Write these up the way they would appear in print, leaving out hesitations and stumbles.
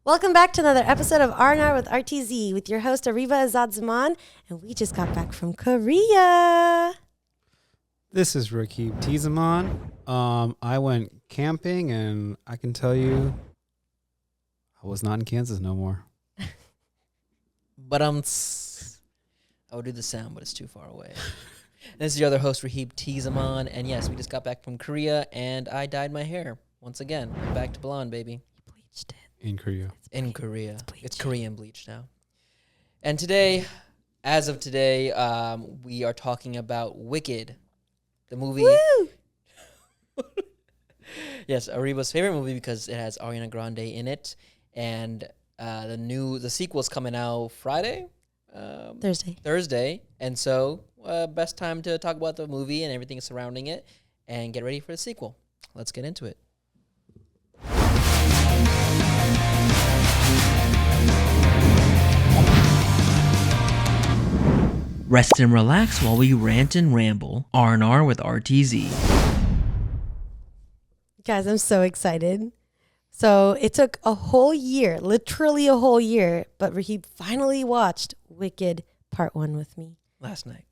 Welcome back to another episode of R&R with RTZ with your host Areeba Azad, and we just got back from Korea. This is Rahib Tizaman. I went camping, and I can tell you, I was not in Kansas no more. But I would do the sound, but it's too far away. This is your other host, Rahib Tizaman, and yes, we just got back from Korea, and I dyed my hair once again. I'm back to blonde, baby. You bleached it. In Korea. In Korea. It's Korean bleach now. And today, as of today, we are talking about Wicked, the movie. Woo! Yes, Areeba's favorite movie because it has Ariana Grande in it, and the sequel's coming out Friday, Thursday, and so best time to talk about the movie and everything surrounding it, and get ready for the sequel. Let's get into it. Rest and relax while we rant and ramble. R&R with RTZ. Guys, I'm so excited. So it took a whole year, literally a whole year, but Rahib finally watched Wicked Part 1 with me. Last night.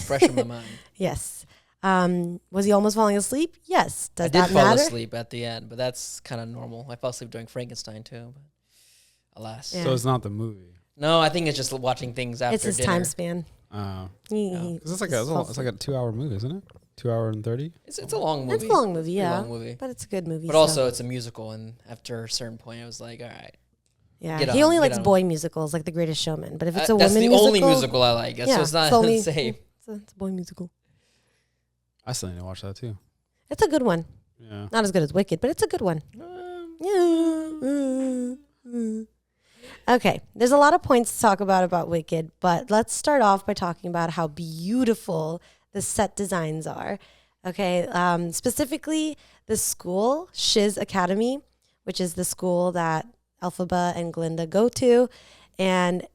Fresh in my mind. Yes. Was he almost falling asleep? Yes. Does I did that fall matter? asleep at the end, but that's kind of normal. I fell asleep during Frankenstein too, but alas. Yeah. So it's not the movie. No, I think it's just watching things after It's his dinner. time span. Because it's like a 2-hour movie, isn't it? 2 hour and 30. It's a long movie. It's a long movie, yeah. Long movie. But it's a good movie. But also, it's a musical, and after a certain point, I was like, all right. yeah, get he on, only get likes on. boy musicals, like The Greatest Showman. But if it's a that's women the musical, only musical I like. So it's not the same. It's a boy musical. I still need to watch that too. It's a good one. Yeah. Not as good as Wicked, but it's a good one. Okay, there's a lot of points to talk about Wicked, but let's start off by talking about how beautiful the set designs are. Okay, specifically the school, Shiz Academy, which is the school that Elphaba and Glinda go to, and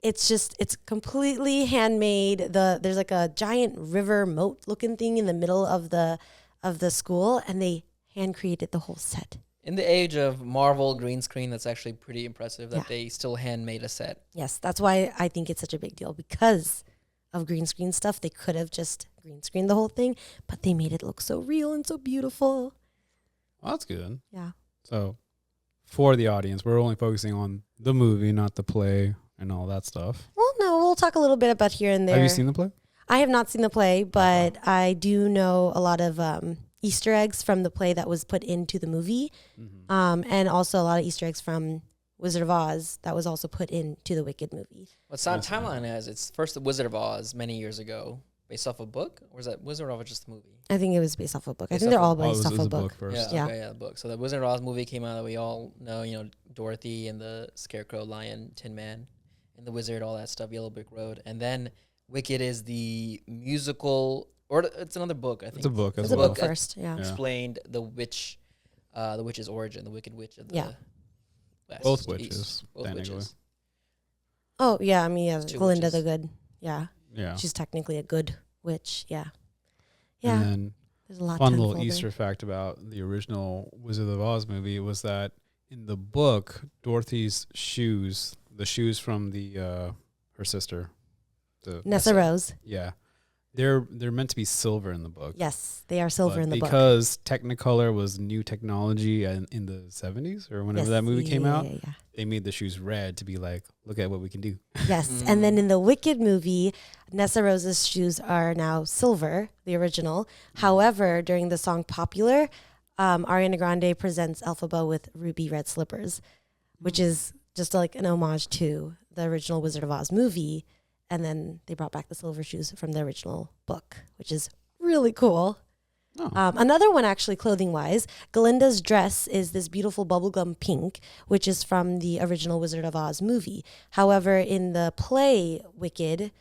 it's completely handmade. There's like a giant river moat looking thing in the middle of the school, and they hand created the whole set. In the age of Marvel green screen, that's actually pretty impressive that they still handmade a set. Yes, that's why I think it's such a big deal, because of green screen stuff. They could have just green screened the whole thing, but they made it look so real and so beautiful. Well, that's good. Yeah. So for the audience, we're only focusing on the movie, not the play and all that stuff. Well, no, we'll talk a little bit about here and there. Have you seen the play? I have not seen the play, but I do know a lot of Easter eggs from the play that was put into the movie, and also a lot of Easter eggs from Wizard of Oz that was also put into the Wicked movie. What's that timeline as? It's first the Wizard of Oz many years ago, based off a book, or is that Wizard of Oz just a movie? I think it was based off a book. I Based think they're off all a- based it off was a a book. first. Yeah. Okay, the book. So the Wizard of Oz movie came out that we all know, Dorothy and the Scarecrow, Lion, Tin Man, and the Wizard, all that stuff, Yellow Brick Road. And then Wicked is the musical, or it's another book, I think. It's a book. It's as a well. book first, yeah. Explained the witch's origin, the Wicked Witch of the West. Both to witches, East. Both technically. witches. Oh, yeah, I mean, yeah, Two Glinda witches. the Good. Yeah. Yeah. She's technically a good witch, yeah. And Yeah, then there's a lot fun to little unfold Easter fact about the original Wizard of Oz movie was that in the book, Dorothy's shoes, the shoes from her sister, Nessa Rose. yeah, they're meant to be silver in the book. Yes, they are silver But in the book. because Technicolor was new technology in the 70s or whenever Yes, that movie came out, yeah. they made the shoes red to be like, look at what we can do. Yes, and then in the Wicked movie, Nessa Rose's shoes are now silver, the original. However, during the song Popular, Ariana Grande presents Elphaba with ruby red slippers, which is just like an homage to the original Wizard of Oz movie. And then they brought back the silver shoes from the original book, which is really cool. Oh. Another one, actually, clothing-wise, Glinda's dress is this beautiful bubblegum pink, which is from the original Wizard of Oz movie. However, in the play Wicked,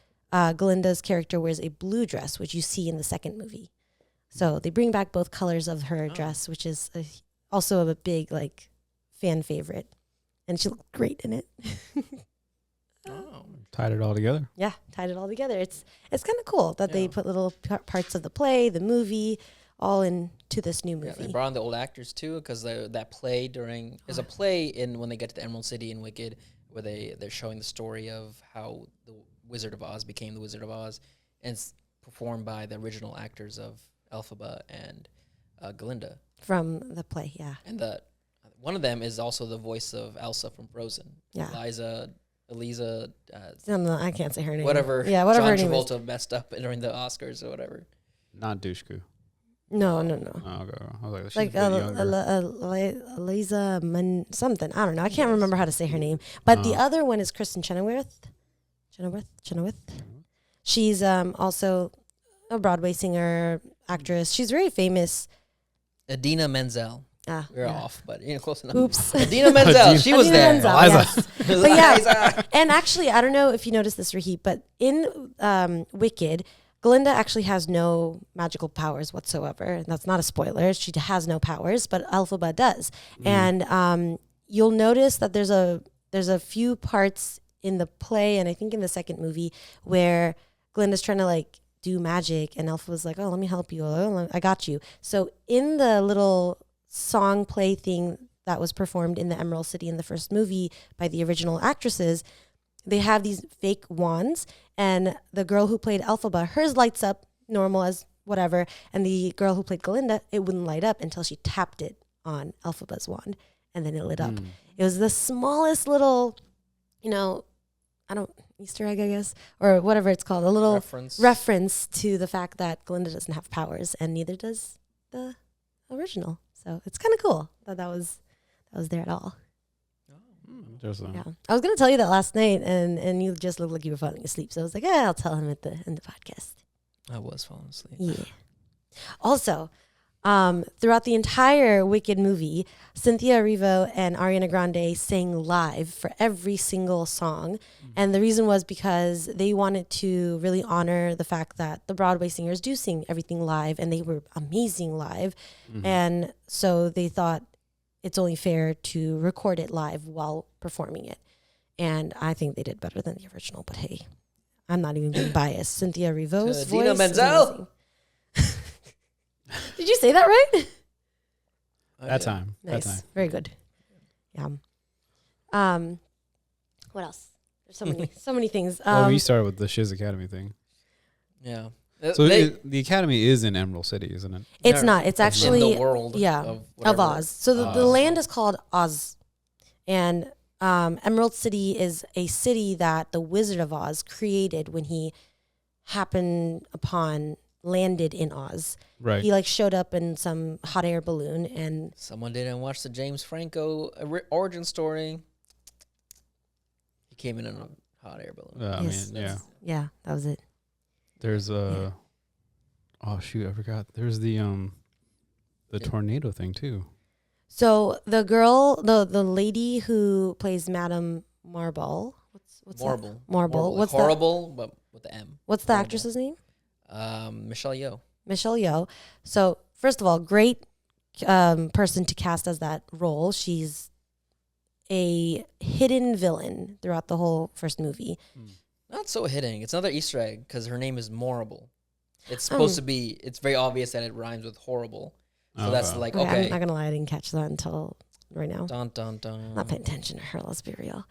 Glinda's character wears a blue dress, which you see in the second movie. So they bring back both colors of her dress, which is also a big fan favorite, and she looked great in it. Oh. Tied it all together. Yeah, tied it all together. It's kind of cool that they put little parts of the play, the movie, all into this new movie. Yeah, they brought on the old actors too, because that play there's a play in when they get to the Emerald City in Wicked, where they're showing the story of how the Wizard of Oz became the Wizard of Oz, and it's performed by the original actors of Elphaba and Glinda From the play, yeah. And one of them is also the voice of Elsa from Frozen. Yeah. Elisa. I can't say her name. Whatever. Yeah, whatever John her name is. Travolta messed up during the Oscars or whatever. Not Dushku. No. Oh, okay. I was like, she's Like a bit younger. Eliza something. I don't know. I can't remember how to say her name. But the other one is Kristen Chenoweth. She's also a Broadway singer, actress. She's very famous. Idina Menzel. We're yeah. off, but close enough. Oops. Idina Menzel. She was Idina there. Menzel, yes. But yeah, and actually, I don't know if you noticed this, Rahib, but in Wicked, Glinda actually has no magical powers whatsoever. And that's not a spoiler. She has no powers, but Elphaba does. And you'll notice that there's a few parts in the play, and I think in the second movie, where Glinda's trying to like do magic, and Elphaba's like, "Oh, let me help you. Oh, I got you." So in the little song play thing that was performed in the Emerald City in the first movie by the original actresses, they have these fake wands, and the girl who played Elphaba, hers lights up normal as whatever, and the girl who played Glinda, it wouldn't light up until she tapped it on Elphaba's wand, and then it lit up. It was the smallest little, Easter egg, I guess, or whatever it's called, a little reference to the fact that Glinda doesn't have powers, and neither does the original. So it's kind of cool that was there at all. Interesting. Yeah, I was gonna tell you that last night, and you just looked like you were falling asleep. So I was like, I'll tell him in the podcast. I was falling asleep. Yeah. Also, throughout the entire Wicked movie, Cynthia Erivo and Ariana Grande sang live for every single song. And the reason was because they wanted to really honor the fact that the Broadway singers do sing everything live, and they were amazing live. And so they thought it's only fair to record it live while performing it. And I think they did better than the original, but hey, I'm not even being biased. Cynthia Erivo's voice. Idina Menzel. Did you say that right? That time. Nice. That time. Very good. Yeah. What else? There's so many things. Well, we started with the Shiz Academy thing. Yeah. So the Academy is in Emerald City, isn't it? It's not. It's actually in the world of Oz. So the land is called Oz. And Emerald City is a city that the Wizard of Oz created when he landed in Oz. Right. He showed up in some hot air balloon, and someone didn't watch the James Franco origin story. He came in a hot air balloon. Yeah, that was it. There's oh shoot, I forgot. There's the tornado thing too. So the girl, the lady who plays Madame Marble, what's Marble. that? Marble. What's horrible, but with the M. What's the actress's name? Michelle Yeoh. Michelle Yeoh. So first of all, great person to cast as that role. She's a hidden villain throughout the whole first movie. Not so hidden. It's another Easter egg because her name is Morrible. It's supposed to be. It's very obvious that it rhymes with horrible. So that's like okay. I'm not gonna lie, I didn't catch that until right now. Dun dun dun. Not paying attention to her. Let's be real.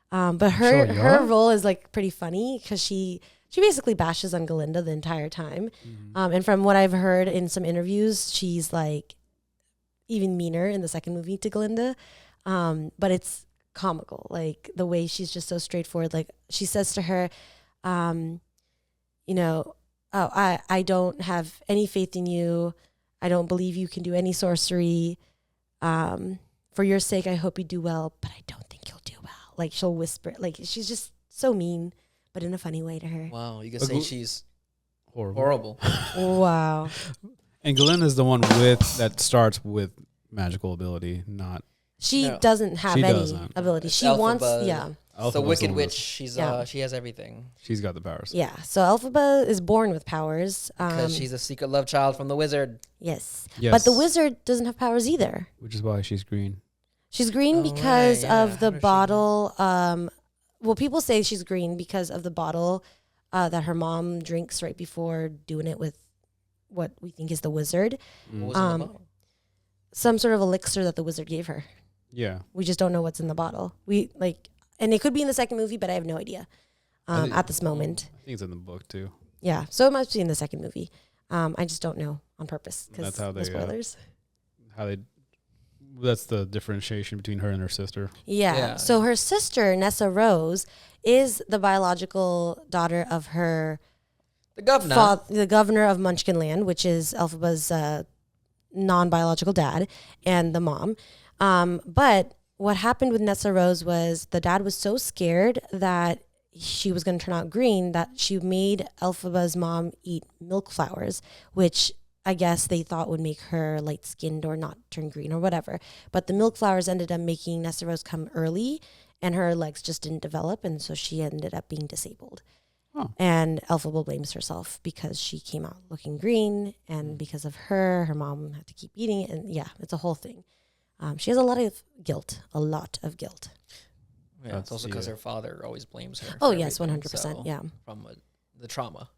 But her role is pretty funny because she basically bashes on Glinda the entire time. And from what I've heard in some interviews, she's even meaner in the second movie to Glinda. But it's comical, the way she's just so straightforward. She says to her, I don't have any faith in you. I don't believe you can do any sorcery. For your sake, I hope you do well, but I don't think you'll do well. She'll whisper, she's just so mean, but in a funny way to her. Wow, you can say she's horrible. Wow. And Glinda's the one that starts with magical ability, not. She doesn't have any ability. She wants, The Wicked Witch. She has everything. She's got the powers. Yeah. So Elphaba is born with powers. Because she's a secret love child from the wizard. Yes. But the wizard doesn't have powers either. Which is why she's green. She's green because of the bottle. Well, people say she's green because of the bottle that her mom drinks right before doing it with what we think is the wizard. What was in the bottle? Some sort of elixir that the wizard gave her. Yeah. We just don't know what's in the bottle. And it could be in the second movie, but I have no idea at this moment. I think it's in the book too. Yeah, so it must be in the second movie. I just don't know on purpose because That's how the spoilers. That's the differentiation between her and her sister. Yeah. So her sister, Nessa Rose, is the biological daughter of her... The governor. The governor of Munchkinland, which is Elphaba's non-biological dad, and the mom. But what happened with Nessa Rose was the dad was so scared that she was going to turn out green that she made Elphaba's mom eat milk flowers, which I guess they thought would make her light-skinned or not turn green or whatever. But the milk flowers ended up making Nessa Rose come early, and her legs just didn't develop, and so she ended up being disabled. Oh. And Elphaba blames herself because she came out looking green, and because of her mom had to keep eating it, and yeah, it's a whole thing. She has a lot of guilt. Yeah, it's also because her father always blames her. Oh, yes, 100%. Yeah. From the trauma.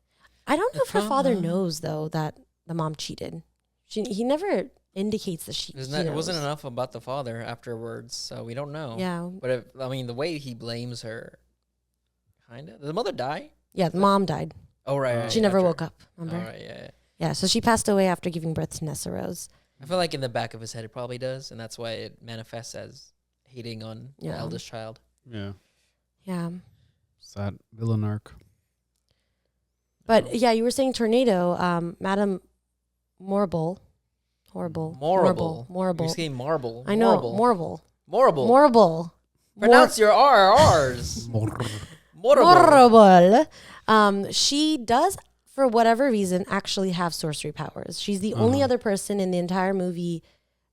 I don't know if her father knows, though, that the mom cheated. He never indicates that she knows. It wasn't enough about the father afterwards, so we don't know. Yeah. But, the way he blames her, kind of. Did the mother die? Yeah, the mom died. Oh, right. She never woke up, remember? Oh, right, yeah. Yeah, so she passed away after giving birth to Nessa Rose. I feel like in the back of his head it probably does, and that's why it manifests as hating on the eldest child. Yeah. Yeah. Sad villain arc. But yeah, you were saying tornado, Madam Morrible. Morrible. You're saying marble. I know. Morrible. Pronounce your R's. Morrible. She does, for whatever reason, actually have sorcery powers. She's the only other person in the entire movie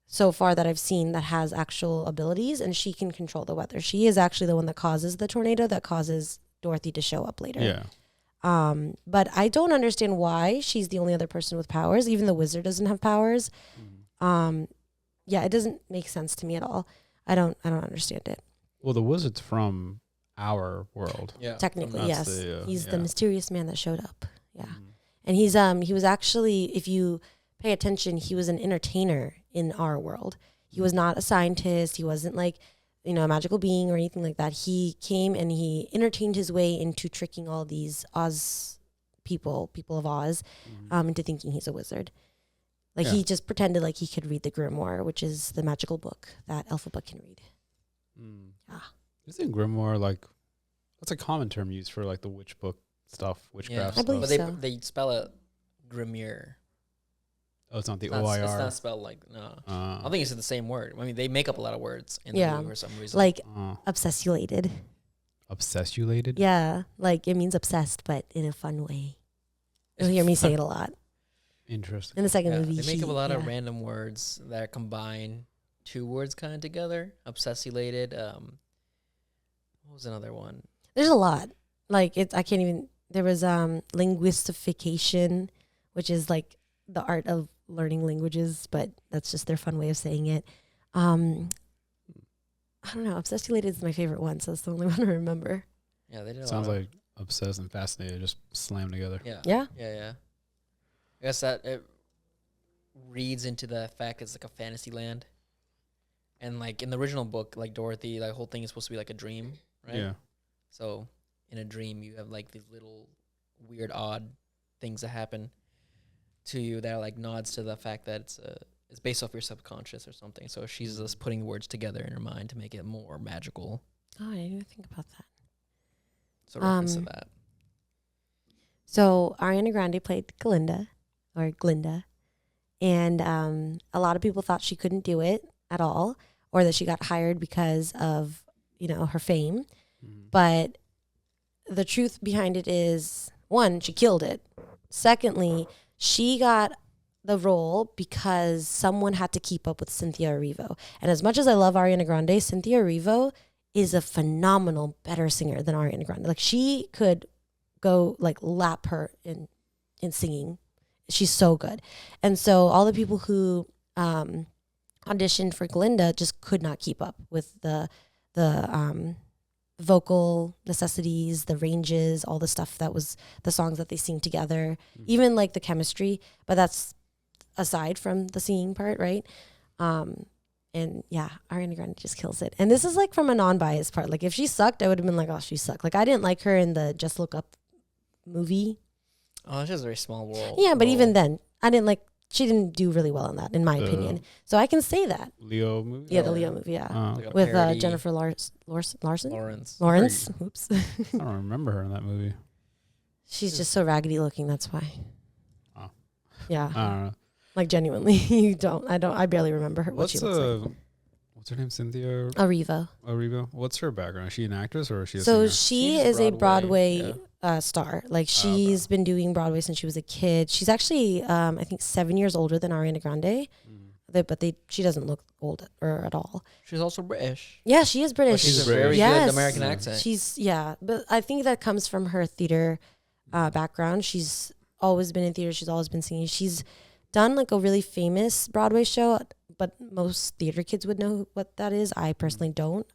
so far that I've seen that has actual abilities, and she can control the weather. She is actually the one that causes the tornado that causes Dorothy to show up later. Yeah. But I don't understand why she's the only other person with powers. Even the wizard doesn't have powers. Yeah, it doesn't make sense to me at all. I don't understand it. Well, the wizard's from our world. Yeah. Technically, yes. He's the yeah. mysterious man that showed up. Yeah. And he was actually, if you pay attention, he was an entertainer in our world. He was not a scientist. He wasn't like, a magical being or anything like that. He came and he entertained his way into tricking all these Oz people of Oz, into thinking he's a wizard. Like he just pretended like he could read the grimoire, which is the magical book that Elphaba can read. Isn't grimoire that's a common term used for like the witch book stuff, witchcraft I believe stuff? so. But they spell it Grimier. Oh, it's not the It's OIR. It's not spelled no. I don't think it's the same word. They make up a lot of words in the movie for some reason. Like obsessulated. Obsessulated? Yeah, like it means obsessed, but in a fun way. You'll hear me say it a lot. Interesting. In the second movie, they make up a lot of random words that combine two words kind of together. Obsessulated. What was another one? There's a lot. Like I can't even. There was linguistification, which is like the art of learning languages, but that's just their fun way of saying it. I don't know. Obsessulated is my favorite one, so that's the only one I remember. Yeah, they did. Sounds like obsessed and fascinated just slammed together. Yeah. I guess that it reads into the fact it's like a fantasy land, and like in the original book, like Dorothy, the whole thing is supposed to be like a dream, right? Yeah. So in a dream, you have like these little weird, odd things that happen to you that are like nods to the fact that it's based off your subconscious or something. So she's just putting words together in her mind to make it more magical. Oh, I didn't even think about that. So reference to that. So Ariana Grande played Glinda, and a lot of people thought she couldn't do it at all, or that she got hired because of her fame. But the truth behind it is, one, she killed it. Secondly, she got the role because someone had to keep up with Cynthia Erivo. And as much as I love Ariana Grande, Cynthia Erivo is a phenomenal, better singer than Ariana Grande. Like she could go like lap her in singing. She's so good. And so all the people who auditioned for Glinda just could not keep up with the vocal necessities, the ranges, all the stuff that was the songs that they sing together, even like the chemistry. But that's aside from the singing part, right? And yeah, Ariana Grande just kills it. And this is like from a non-biased part. Like if she sucked, I would have been like, oh, she sucked. Like I didn't like her in the Just Look Up movie. Oh, it's just a very small world. Yeah, but even then, I didn't like. She didn't do really well in that, in my opinion. So I can say that. Leo movie? Yeah, the Leo movie, yeah. Like With parody. Jennifer Larson? Lawrence. Lawrence? Oops. I don't remember her in that movie. She's just so raggedy looking, that's why. Oh. Yeah. I don't know. Like genuinely, you don't. I barely remember her. What she looks like. What's her name? Cynthia Erivo. What's her background? Is she an actress or is she a So singer? she She's is a Broadway, Broadway star. Like she's been doing Broadway since she was a kid. She's actually, I think, 7 years older than Ariana Grande. She doesn't look old or at all. She's also British. Yeah, she is British. But she's a British. very good American accent. But I think that comes from her theater background. She's always been in theater. She's always been singing. She's done like a really famous Broadway show, but most theater kids would know what that is. I personally don't.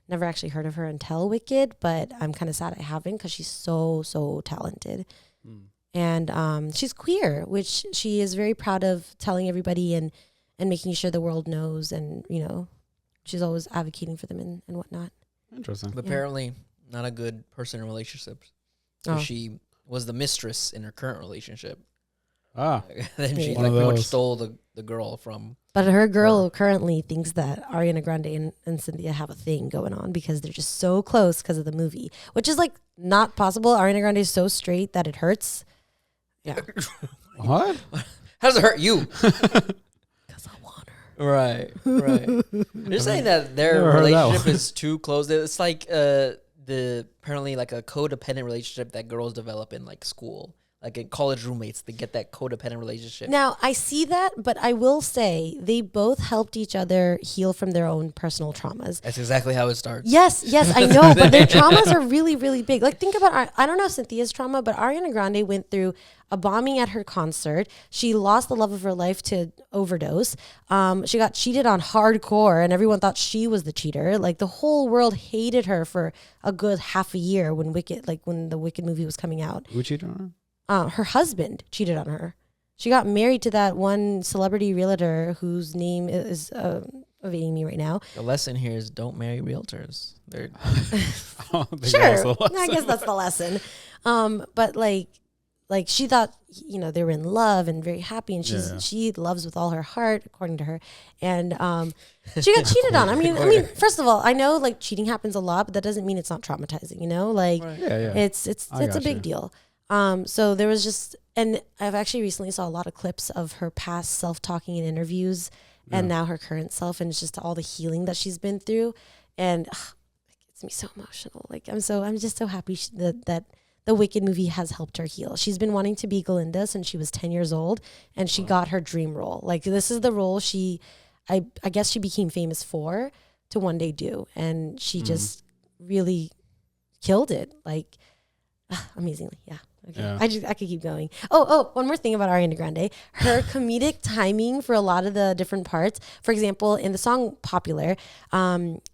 Never actually heard of her until Wicked, but I'm kind of sad I haven't because she's so talented. And she's queer, which she is very proud of telling everybody and making sure the world knows. And, you know, she's always advocating for them and whatnot. Interesting. But apparently not a good person in relationships. So she was the mistress in her current relationship. Then she One like of pretty much those. stole the girl from. But her girl currently thinks that Ariana Grande and Cynthia have a thing going on because they're just so close because of the movie, which is like not possible. Ariana Grande is so straight that it hurts. Yeah. What? How does it hurt you? Because I want her. Right. They're saying that their Never heard that relationship one. is too close. It's like apparently like a codependent relationship that girls develop in like school. Like in college roommates, they get that codependent relationship. Now, I see that, but I will say they both helped each other heal from their own personal traumas. That's exactly how it starts. Yes, I know, but their traumas are really, really big. Like, think about, I don't know Cynthia's trauma, but Ariana Grande went through a bombing at her concert. She lost the love of her life to overdose. She got cheated on hardcore, and everyone thought she was the cheater. Like, the whole world hated her for a good half a year when the Wicked movie was coming out. Who cheated on her? Her husband cheated on her. She got married to that one celebrity realtor whose name is evading me right now. The lesson here is don't marry realtors. They're Sure, I guess that's the lesson. But like she thought, you know, they were in love and very happy, and she loves with all her heart, according to her. And she got cheated on. I mean, first of all, I know like cheating happens a lot, but that doesn't mean it's not traumatizing. You know, like it's a big deal. So there was just, and I've actually recently saw a lot of clips of her past self-talking in interviews and now her current self, and it's just all the healing that she's been through. And it gets me so emotional. Like I'm just so happy that the Wicked movie has helped her heal. She's been wanting to be Glinda since she was 10 years old, and she got her dream role. Like this is the role I guess she became famous for to one day do. And she just really killed it. Like amazingly. Yeah. Okay. Yeah. I could keep going. Oh, one more thing about Ariana Grande. Her comedic timing for a lot of the different parts. For example, in the song Popular,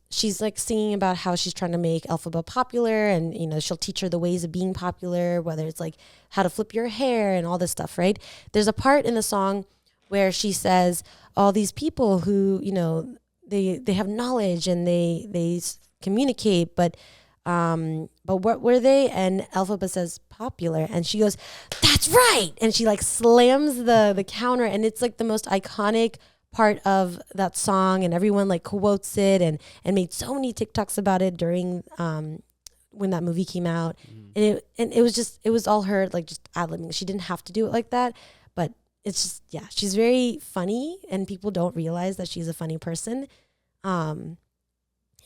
she's like singing about how she's trying to make Elphaba popular, and you know, she'll teach her the ways of being popular, whether it's like how to flip your hair and all this stuff, right? There's a part in the song where she says all these people who, you know, they have knowledge and they communicate, but what were they? And Elphaba says popular, and she goes, "That's right!" And she like slams the counter, and it's like the most iconic part of that song, and everyone like quotes it and made so many TikToks about it during when that movie came out. And it was all her like just ad-libbing. She didn't have to do it like that, but it's just she's very funny, and people don't realize that she's a funny person.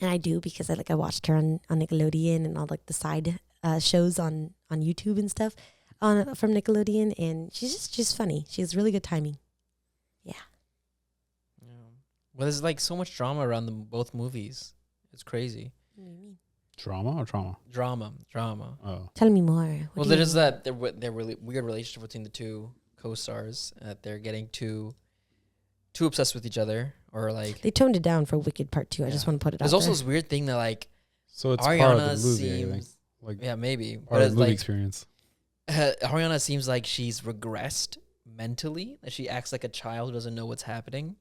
And I do because I watched her on Nickelodeon and all like the side shows on YouTube and stuff from Nickelodeon, and she's funny. She has really good timing. Yeah. Well, there's like so much drama around both movies. It's crazy. What do you mean? Drama or trauma? Drama. Oh. Tell me more. Well, there is that their really weird relationship between the two co-stars. They're getting too obsessed with each other, or like they toned it down for Wicked Part 2. I just want to put it There's out also there. this weird thing that like So it's Ariana part of the movie, I think. seems, Like yeah, maybe, part but of it's the movie like experience. Ariana seems like she's regressed mentally. That she acts like a child who doesn't know what's happening,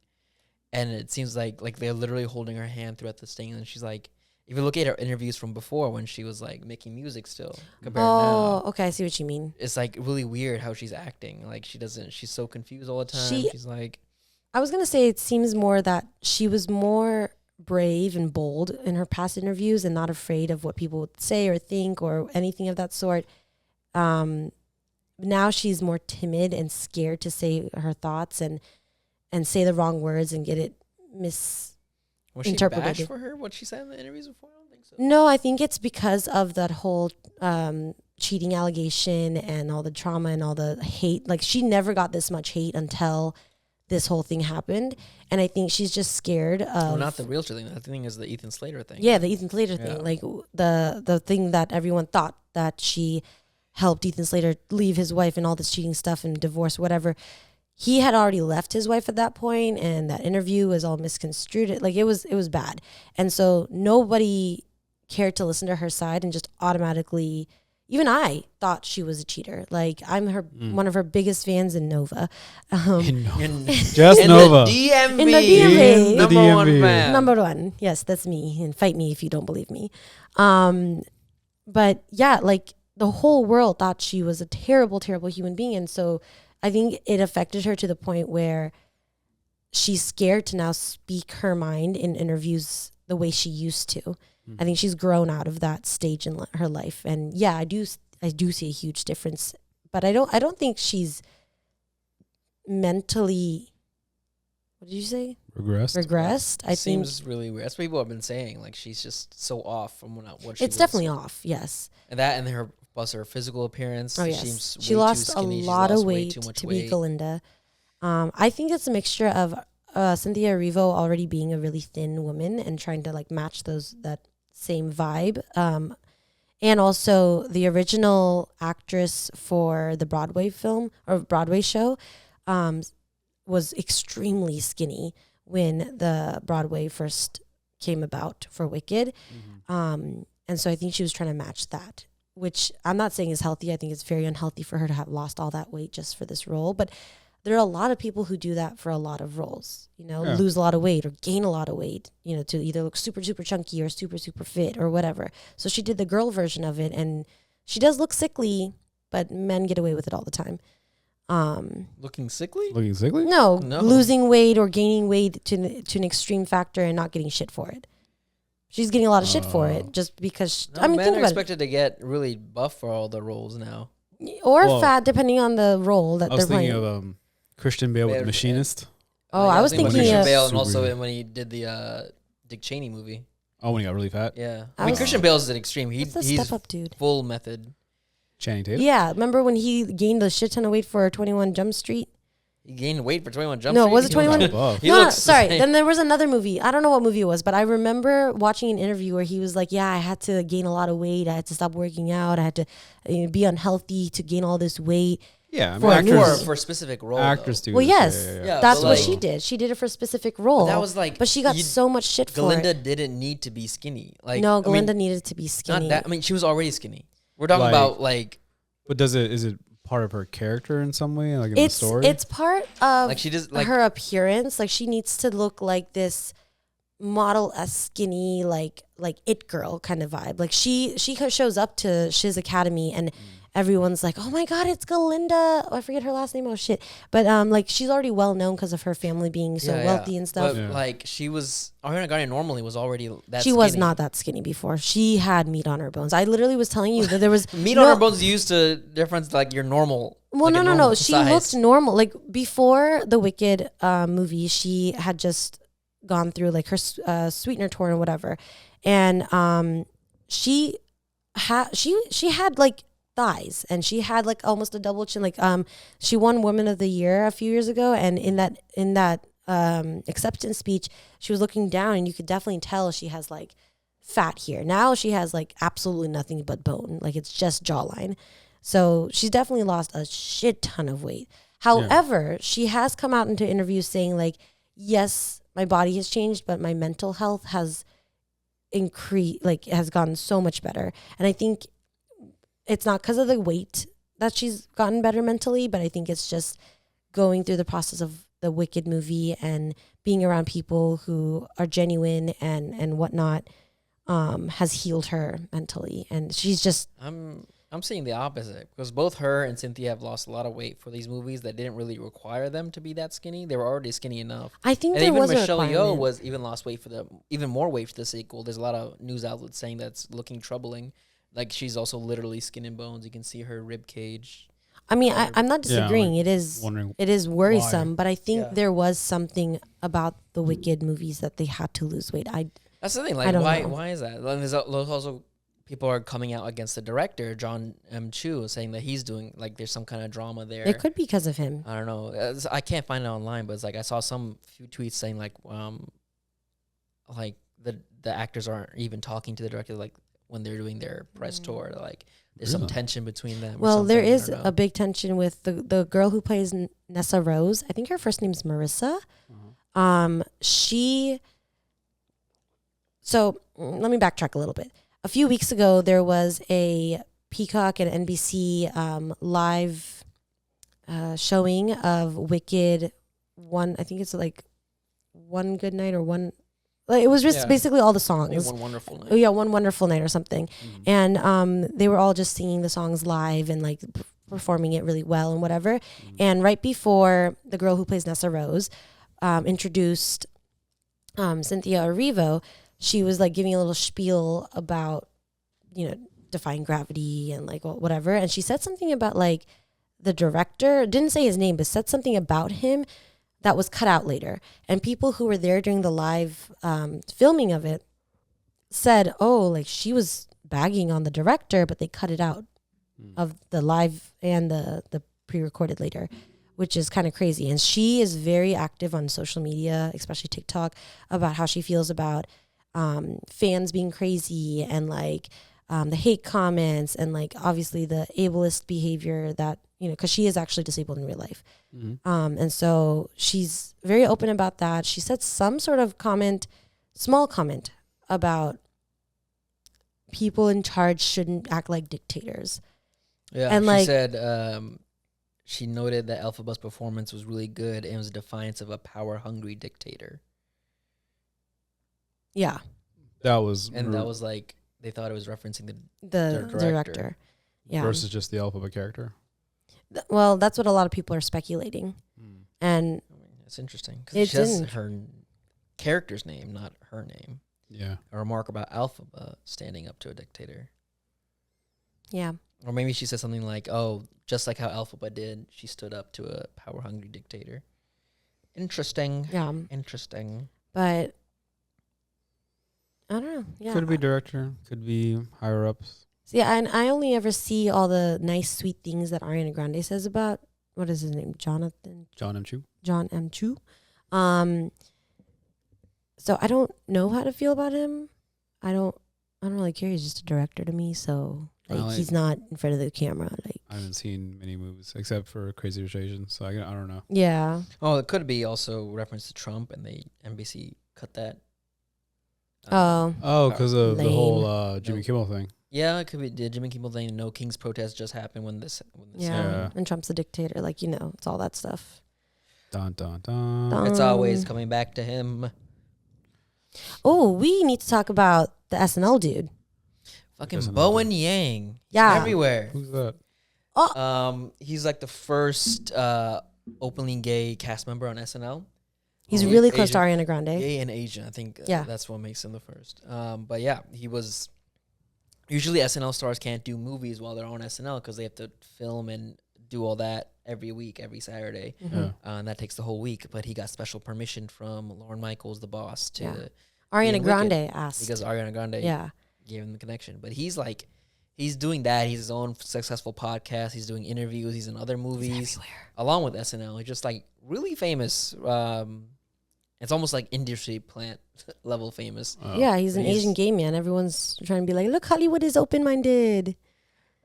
and it seems like they're literally holding her hand throughout this thing. And she's like, if you look at her interviews from before when she was like making music still, compared now, okay, I see what you mean. it's like really weird how she's acting. Like she's so confused all the time. She's like, I was gonna say it seems more that she was more brave and bold in her past interviews and not afraid of what people would say or think or anything of that sort. Now she's more timid and scared to say her thoughts and say the wrong words and get it was she misinterpreted. bashed for her what she said in the interviews before? I don't think so. No, I think it's because of that whole cheating allegation and all the trauma and all the hate. Like she never got this much hate until this whole thing happened, and I think she's just scared of. Well, not the real thing. The thing is the Ethan Slater thing. Yeah, the Ethan Slater thing, like the thing that everyone thought that she helped Ethan Slater leave his wife and all this cheating stuff and divorce, whatever. He had already left his wife at that point, and that interview was all misconstrued. Like it was bad, and so nobody cared to listen to her side, and just automatically. Even I thought she was a cheater. Like I'm one of her biggest fans in Nova. Just in Nova. The DMV. In the DMV. Number DMV. one fan. Number one. Yes, that's me. And fight me if you don't believe me. But yeah, like the whole world thought she was a terrible, terrible human being. And so I think it affected her to the point where she's scared to now speak her mind in interviews the way she used to. I think she's grown out of that stage in her life, and yeah, I do see a huge difference. But I don't think she's mentally. What did you say? Regressed. I think seems really weird. That's what people have been saying. Like she's just so off from what she. It's definitely off. Yes. And her plus her physical appearance. Oh yes. Seems She way lost too a skinny. lot of weight too much to weight. be Glinda. I think it's a mixture of Cynthia Erivo already being a really thin woman and trying to like match that same vibe. And also the original actress for the Broadway film or Broadway show was extremely skinny when the Broadway first came about for Wicked. And so I think she was trying to match that, which I'm not saying is healthy. I think it's very unhealthy for her to have lost all that weight just for this role. But there are a lot of people who do that for a lot of roles, lose a lot of weight or gain a lot of weight, to either look super, super chunky or super, super fit or whatever. So she did the girl version of it, and she does look sickly, but men get away with it all the time. Looking sickly? No, losing weight or gaining weight to an extreme factor and not getting shit for it. She's getting a lot of shit for it just because, men think are about expected to get really buff for all the roles now. Or fat, depending on the role that they're playing. I was thinking of Christian Bale with Machinist. Oh, I was thinking Christian of Bale, and also when he did the Dick Cheney movie. Oh, when he got really fat? Yeah. Christian Bale is an extreme. He's a he's step up, dude. Full method. Channing Tatum? Yeah, remember when he gained a shit ton of weight for 21 Jump Street? He gained weight for 21 Jump Street? No, was it 21? No, sorry. Then there was another movie. I don't know what movie it was, but I remember watching an interview where he was like, yeah, I had to gain a lot of weight. I had to stop working out. I had to be unhealthy to gain all this weight. Yeah, I mean, for a specific role. Actors do. Well, yes. Yeah, that's what like, she did. She did it for a specific role. That was like, but she got so much shit for it. Glinda didn't need to be skinny. Like, no, Glinda needed to be skinny. Not that. I mean, she was already skinny. We're talking about like. But is it part of her character in some way, like in the story? It's part of like she just, like, her appearance. Like she needs to look like this model as skinny, like it girl kind of vibe. Like she shows up to Shiz Academy and everyone's like, oh my God, it's Glinda. Oh, I forget her last name. Oh shit. But like she's already well known because of her family being so wealthy and stuff. But like Ariana Grande normally was already that She was not that skinny before. She had meat on her bones. I literally was telling you that there was meat on her bones used to difference like your normal. Well, like no. She size. looked normal. Like before the Wicked movie, she had just gone through like her sweetener tour and whatever, and she had like thighs, and she had like almost a double chin. Like she won Woman of the Year a few years ago, and in that acceptance speech, she was looking down, and you could definitely tell she has like fat here. Now she has like absolutely nothing but bone. Like it's just jawline. So she's definitely lost a shit ton of weight. However, she has come out into interviews saying like, yes, my body has changed, but my mental health has has gotten so much better. And I think it's not because of the weight that she's gotten better mentally, but I think it's just going through the process of the Wicked movie and being around people who are genuine and whatnot has healed her mentally. And she's just... I'm seeing the opposite, because both her and Cynthia have lost a lot of weight for these movies that didn't really require them to be that skinny. They were already skinny enough. I think and there even was Michelle a Yeoh was even lost weight even more weight for the sequel. There's a lot of news outlets saying that's looking troubling. Like, she's also literally skin and bones. You can see her rib cage. I mean, I'm not disagreeing. Yeah, it is worrisome, but I think there was something about the Wicked movies that they had to lose weight. That's the thing. Like, why is that? And there's also people are coming out against the director, John M. Chu, saying that he's doing, like, there's some kind of drama there. It could be because of him. I don't know. I can't find it online, but it's like I saw some few tweets saying like the actors aren't even talking to the director, like, when they're doing their press tour. Like, there's some tension between them. Well, there is a big tension with the girl who plays Nessa Rose. I think her first name's Marissa. So let me backtrack a little bit. A few weeks ago, there was a Peacock and NBC live showing of Wicked. I think it's like One Good Night or One. Like, it was just basically all the songs. One Wonderful Night. Oh yeah, One Wonderful Night or something. And they were all just singing the songs live and like performing it really well and whatever. And right before the girl who plays Nessa Rose introduced Cynthia Erivo, she was like giving a little spiel about, defying gravity and like whatever. And she said something about like the director, didn't say his name, but said something about him that was cut out later. And people who were there during the live filming of it said, oh, like she was bagging on the director, but they cut it out of the live and the pre-recorded later, which is kind of crazy. And she is very active on social media, especially TikTok, about how she feels about fans being crazy and like the hate comments and like obviously the ableist behavior that, because she is actually disabled in real life. And so she's very open about that. She said some sort of small comment about people in charge shouldn't act like dictators. Yeah, and she said she noted that Elphaba's performance was really good and was a defiance of a power-hungry dictator. Yeah. That was like, they thought it was referencing the director. Yeah. Versus just the Elphaba character. Well, that's what a lot of people are speculating. And it's interesting because she has her character's name, not her name. Yeah. A remark about Elphaba standing up to a dictator. Yeah. Or maybe she said something like, oh, just like how Elphaba did, she stood up to a power-hungry dictator. Interesting. Yeah. Interesting. But I don't know. Yeah. Could be director. Could be higher ups. Yeah, and I only ever see all the nice, sweet things that Ariana Grande says about, what is his name? John M. Chu. So I don't know how to feel about him. I don't really care. He's just a director to me. So he's not in front of the camera. Like, I haven't seen many movies except for Crazy Rich Asians, so I don't know. Yeah. Oh, it could be also reference to Trump, and NBC cut that. Because of the whole Jimmy Kimmel thing. Yeah, it could be the Jimmy Kimmel thing. No King's protest just happened when this and Trump's a dictator. Like, it's all that stuff. Dun, dun, dun. It's always coming back to him. Oh, we need to talk about the SNL dude. Fucking Bowen Yang. Yeah. Everywhere. Who's that? Oh. He's like the first openly gay cast member on SNL. He's really close to Ariana Grande. Gay and Asian. I think that's what makes him the first. But yeah, he was... Usually SNL stars can't do movies while they're on SNL because they have to film and do all that every week, every Saturday. And that takes the whole week. But he got special permission from Lorne Michaels, the boss, to... Ariana Grande asked. Because Ariana Grande gave him the connection. But he's doing that. He's his own successful podcast. He's doing interviews. He's in other movies. Along with SNL. He's just like really famous. It's almost like industry plant level famous. Yeah, he's an Asian gay man. Everyone's trying to be like, look, Hollywood is open-minded.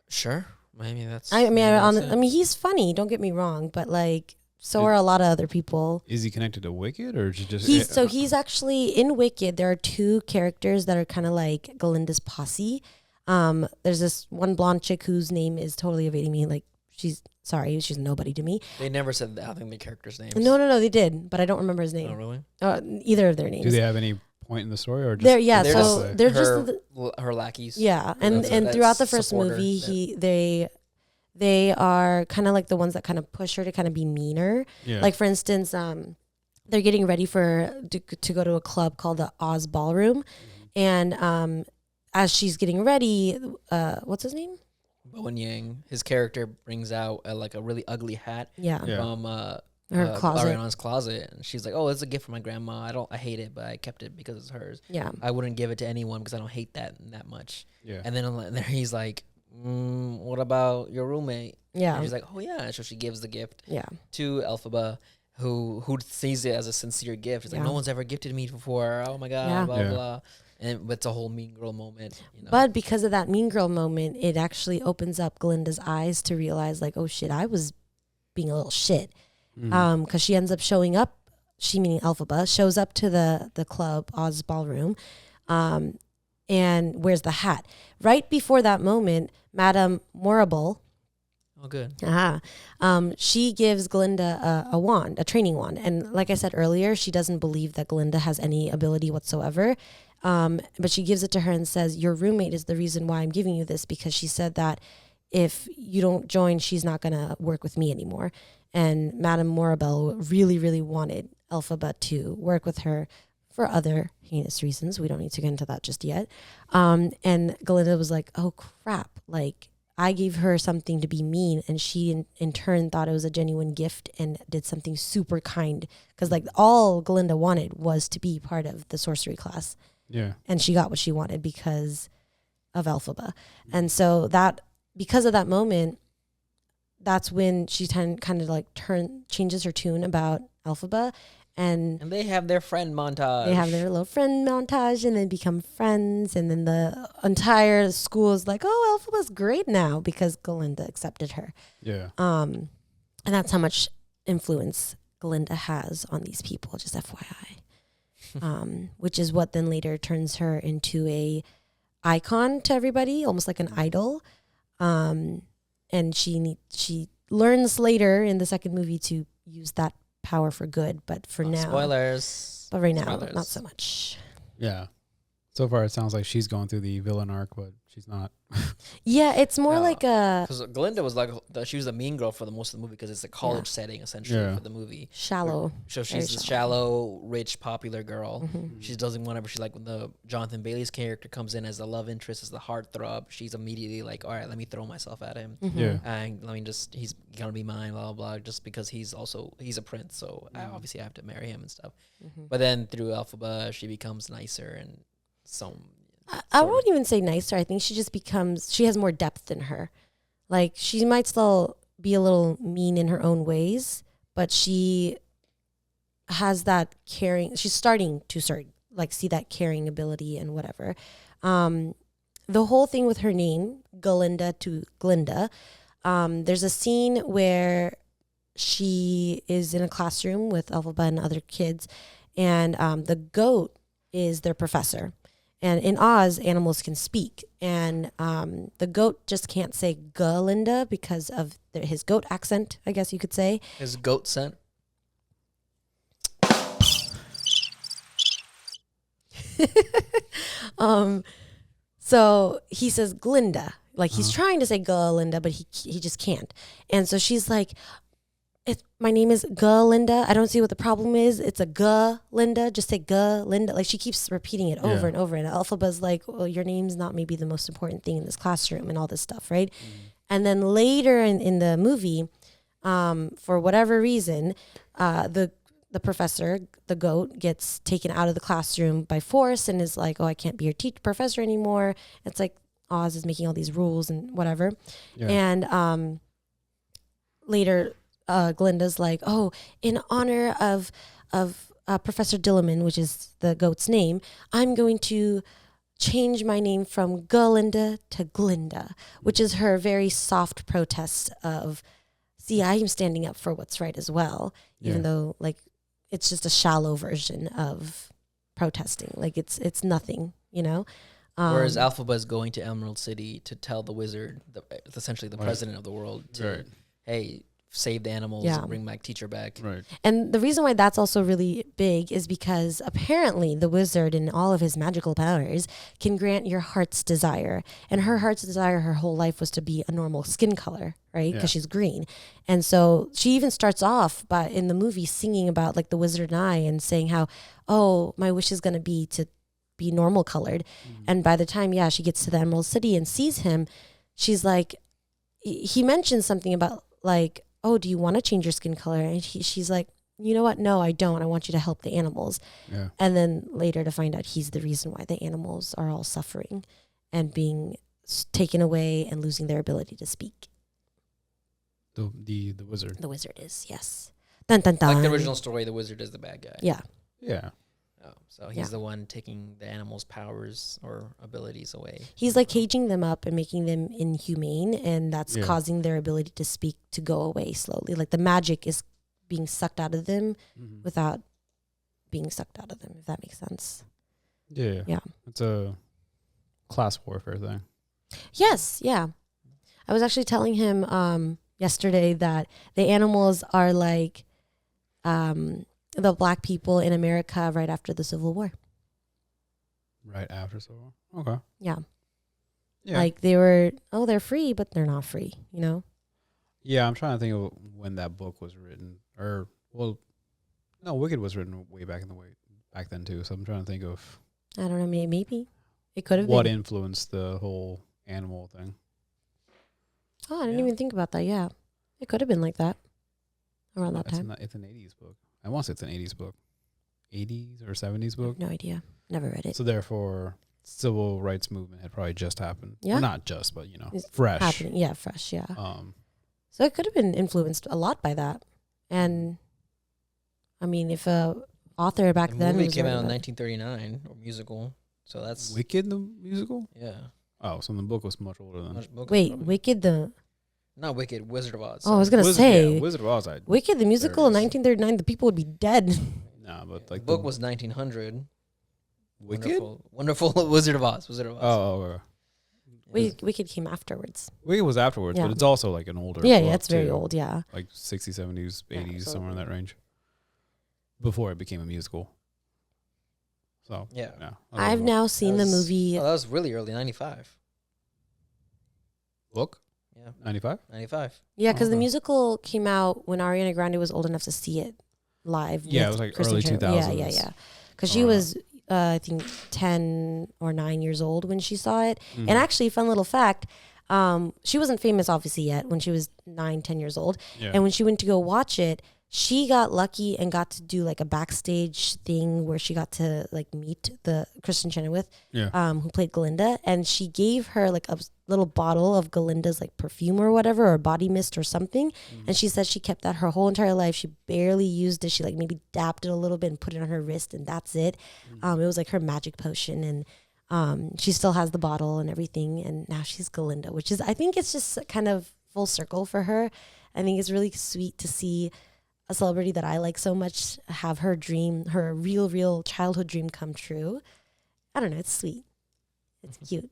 Sure. Maybe that's... I mean, he's funny. Don't get me wrong. But like, So are a lot of other people. Is he connected to Wicked or just? He's actually in Wicked. There are two characters that are kind of like Glinda's posse. There's this one blonde chick whose name is totally evading me. Like she's nobody to me. They never said I think the characters' names. No, they did, but I don't remember his name. Oh, really? Either of their names. Do they have any point in the story or just? They're just her lackeys. Yeah, and throughout the first movie, they are kind of like the ones that kind of push her to kind of be meaner. Yeah. Like for instance, they're getting ready to go to a club called the Oz Ballroom, and as she's getting ready, what's his name? Bowen Yang. His character brings out a really ugly hat. From her closet. Ariana's closet, and she's like, "Oh, it's a gift from my grandma. I hate it, but I kept it because it's hers. Yeah, I wouldn't give it to anyone because I don't hate that much." Yeah, and then he's like, "What about your roommate?" Yeah, and she's like, "Oh yeah." So she gives the gift. Yeah. To Elphaba, who sees it as a sincere gift. She's like, "No one's ever gifted me before. Oh my god, blah blah." And it's a whole mean girl moment. But because of that mean girl moment, it actually opens up Glinda's eyes to realize, like, oh shit, I was being a little shit. Because she ends up showing up, she meaning Elphaba, shows up to the club, Oz Ballroom, and wears the hat. Right before that moment, Madame Morrible, oh good, she gives Glinda a wand, a training wand. And like I said earlier, she doesn't believe that Glinda has any ability whatsoever. But she gives it to her and says, your roommate is the reason why I'm giving you this, because she said that if you don't join, she's not going to work with me anymore. And Madame Morrible really, really wanted Elphaba to work with her for other heinous reasons. We don't need to get into that just yet. And Glinda was like, oh, crap. Like, I gave her something to be mean, and she in turn thought it was a genuine gift and did something super kind. Because, like, all Glinda wanted was to be part of the sorcery class. Yeah. And she got what she wanted because of Elphaba. And so because of that moment, that's when she kind of like changes her tune about Elphaba. And they have their friend montage. They have their little friend montage and then become friends. And then the entire school is like, oh, Elphaba's great now because Glinda accepted her. Yeah. And that's how much influence Glinda has on these people, just FYI. Which is what then later turns her into a icon to everybody, almost like an idol. And she learns later in the second movie to use that power for good, but for now, spoilers. But right now, not so much. Yeah. So far, it sounds like she's going through the villain arc, but she's not. Yeah, it's more like a... Because Glinda was like, she was a mean girl for the most of the movie because it's a college setting, essentially, for the movie. Shallow. So she's this shallow, rich, popular girl. Mm-hmm. She doesn't want to, like when the Jonathan Bailey's character comes in as the love interest, as the heartthrob, she's immediately like, all right, let me throw myself at him. Mm-hmm. Yeah. And he's going to be mine, blah, blah, blah, just because he's a prince. So obviously I have to marry him and stuff. Mm-hmm. But then through Elphaba, she becomes nicer and I won't even say nicer. I think she has more depth in her. Like, she might still be a little mean in her own ways, but she has that caring. She's starting to see that caring ability and whatever. The whole thing with her name, Glinda to Glinda, there's a scene where she is in a classroom with Elphaba and other kids, and the goat is their professor. And in Oz, animals can speak. And the goat just can't say Glinda because of his goat accent, I guess you could say. His goat scent? So he says Glinda. Like, he's trying to say Glinda, but he just can't. And so she's like, my name is Glinda. I don't see what the problem is. It's a Glinda. Just say Glinda. Like, she keeps repeating it over and over. And Elphaba's like, well, your name's not maybe the most important thing in this classroom and all this stuff, right? And then later in the movie, for whatever reason, the professor, the goat, gets taken out of the classroom by force and is like, oh, I can't be your professor anymore. It's like Oz is making all these rules and whatever. Yeah. And later... Glinda's like, oh, in honor of Professor Dilliman, which is the goat's name, I'm going to change my name from Glinda to Glinda, which is her very soft protest of see, I am standing up for what's right as well, even though like it's just a shallow version of protesting. Like it's nothing, you know. Whereas Elphaba is going to Emerald City to tell the wizard, essentially the president of the world, to hey, save the animals and bring my teacher back. Right. And the reason why that's also really big is because apparently the wizard in all of his magical powers can grant your heart's desire. And her heart's desire her whole life was to be a normal skin color, right? Because she's green. And so she even starts off by in the movie singing about like the wizard and I and saying how, oh, my wish is going to be normal colored. And by the time, she gets to the Emerald City and sees him, she's like, he mentions something about like, oh, do you want to change your skin color? And she's like, you know what? No, I don't. I want you to help the animals. Yeah. And then later to find out he's the reason why the animals are all suffering and being taken away and losing their ability to speak. The wizard. The wizard is, yes. Dun, dun, dun. Like the original story, the wizard is the bad guy. Yeah. Yeah. Oh, so he's the one taking the animals' powers or abilities away. He's like caging them up and making them inhumane, and that's causing their ability to speak to go away slowly. Like the magic is being sucked out of them without being sucked out of them, if that makes sense. Yeah. Yeah. It's a class warfare thing. Yes. Yeah. I was actually telling him yesterday that the animals are like the black people in America right after the Civil War. Right after Civil War? Okay. Yeah. Like they were, they're free, but they're not free, you know? Yeah, I'm trying to think of when that book was written. Wicked was written way back back then too. So I'm trying to think of. I don't know, maybe. It could have been. What influenced the whole animal thing. Oh, I didn't even think about that. Yeah. It could have been like that around that time. It's an 80s book. I want to say it's an 80s book. 80s or 70s book? No idea. Never read it. So therefore, civil rights movement had probably just happened. Yeah. Well, not just, but, it's fresh. Happening. Yeah, fresh, yeah. So it could have been influenced a lot by that. And, I mean, if a author back then... The movie came out in 1939, or musical. So that's... Wicked, the musical? Yeah. Oh, so the book was much older than... Wait, Wicked the... Not Wicked, Wizard of Oz. Oh, I was going to say. Yeah, Wizard of Oz. Wicked, the musical in 1939, the people would be dead. Nah, but like the book was 1900. Wicked? Wonderful Wizard of Oz. Oh, okay. Wicked came afterwards. Wicked was afterwards, but it's also like an older book. Yeah, it's very old, yeah. Like 60s, 70s, 80s, somewhere in that range. Before it became a musical. So, yeah. I've now seen the movie. Oh, that was really early, 95. Book? Yeah. 95? 95. Yeah, because the musical came out when Ariana Grande was old enough to see it live. Yeah, it was like early 2000s. Yeah. Because she was, I think, 10 or 9 years old when she saw it. And actually, fun little fact, she wasn't famous, obviously, yet when she was 9, 10 years old. Yeah. And when she went to go watch it, she got lucky and got to do like a backstage thing where she got to like meet the Kristen Chenoweth, who played Glinda, and she gave her like a little bottle of Glinda's like perfume or whatever, or body mist or something. And she said she kept that her whole entire life. She barely used it. She like maybe dapped it a little bit and put it on her wrist, and that's it. It was like her magic potion, and she still has the bottle and everything. And now she's Glinda, which is, I think it's just kind of full circle for her. I think it's really sweet to see a celebrity that I like so much have her dream, her real childhood dream come true. I don't know. It's sweet. It's cute.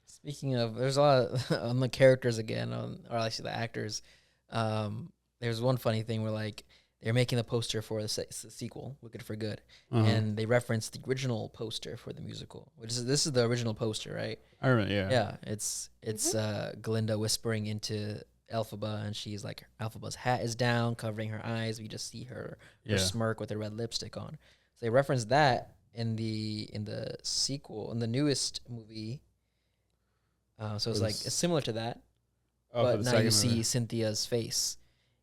Speaking of, there's a lot on the characters again, or actually the actors. There's one funny thing where like they're making the poster for the sequel, Wicked for Good, and they reference the original poster for the musical, this is the original poster, right? I remember, yeah. Yeah, it's Glinda whispering into Elphaba, and she's like, Elphaba's hat is down, covering her eyes. We just see her smirk with her red lipstick on. So they reference that in the sequel, in the newest movie. So it's similar to that, but now you see Cynthia's face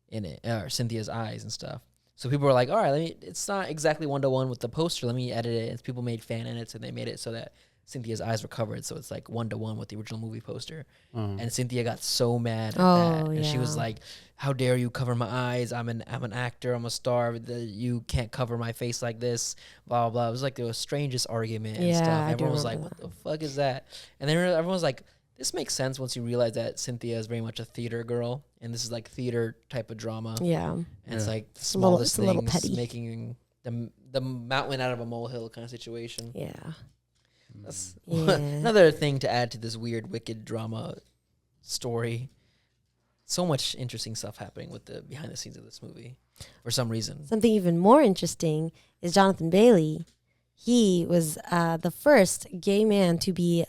in it, or Cynthia's eyes and stuff. So people were like, all right, it's not exactly 1-to-1 with the poster. Let me edit it. And people made fan edits, and they made it so that Cynthia's eyes were covered, so it's like 1-to-1 with the original movie poster. And Cynthia got so mad at that, and she was like, "How dare you cover my eyes? I'm an actor. I'm a star. You can't cover my face like this." Blah blah blah. It was like the strangest argument and stuff. Everyone was like, "What the fuck is that?" And then everyone was like, this makes sense once you realize that Cynthia is very much a theater girl, and this is like theater type of drama. Yeah. And it's like the smallest a little things petty. making the mountain out of a molehill kind of situation. Yeah. That's Yeah. another thing to add to this weird, wicked drama story. So much interesting stuff happening with the behind the scenes of this movie for some reason. Something even more interesting is Jonathan Bailey. He was the first gay man to be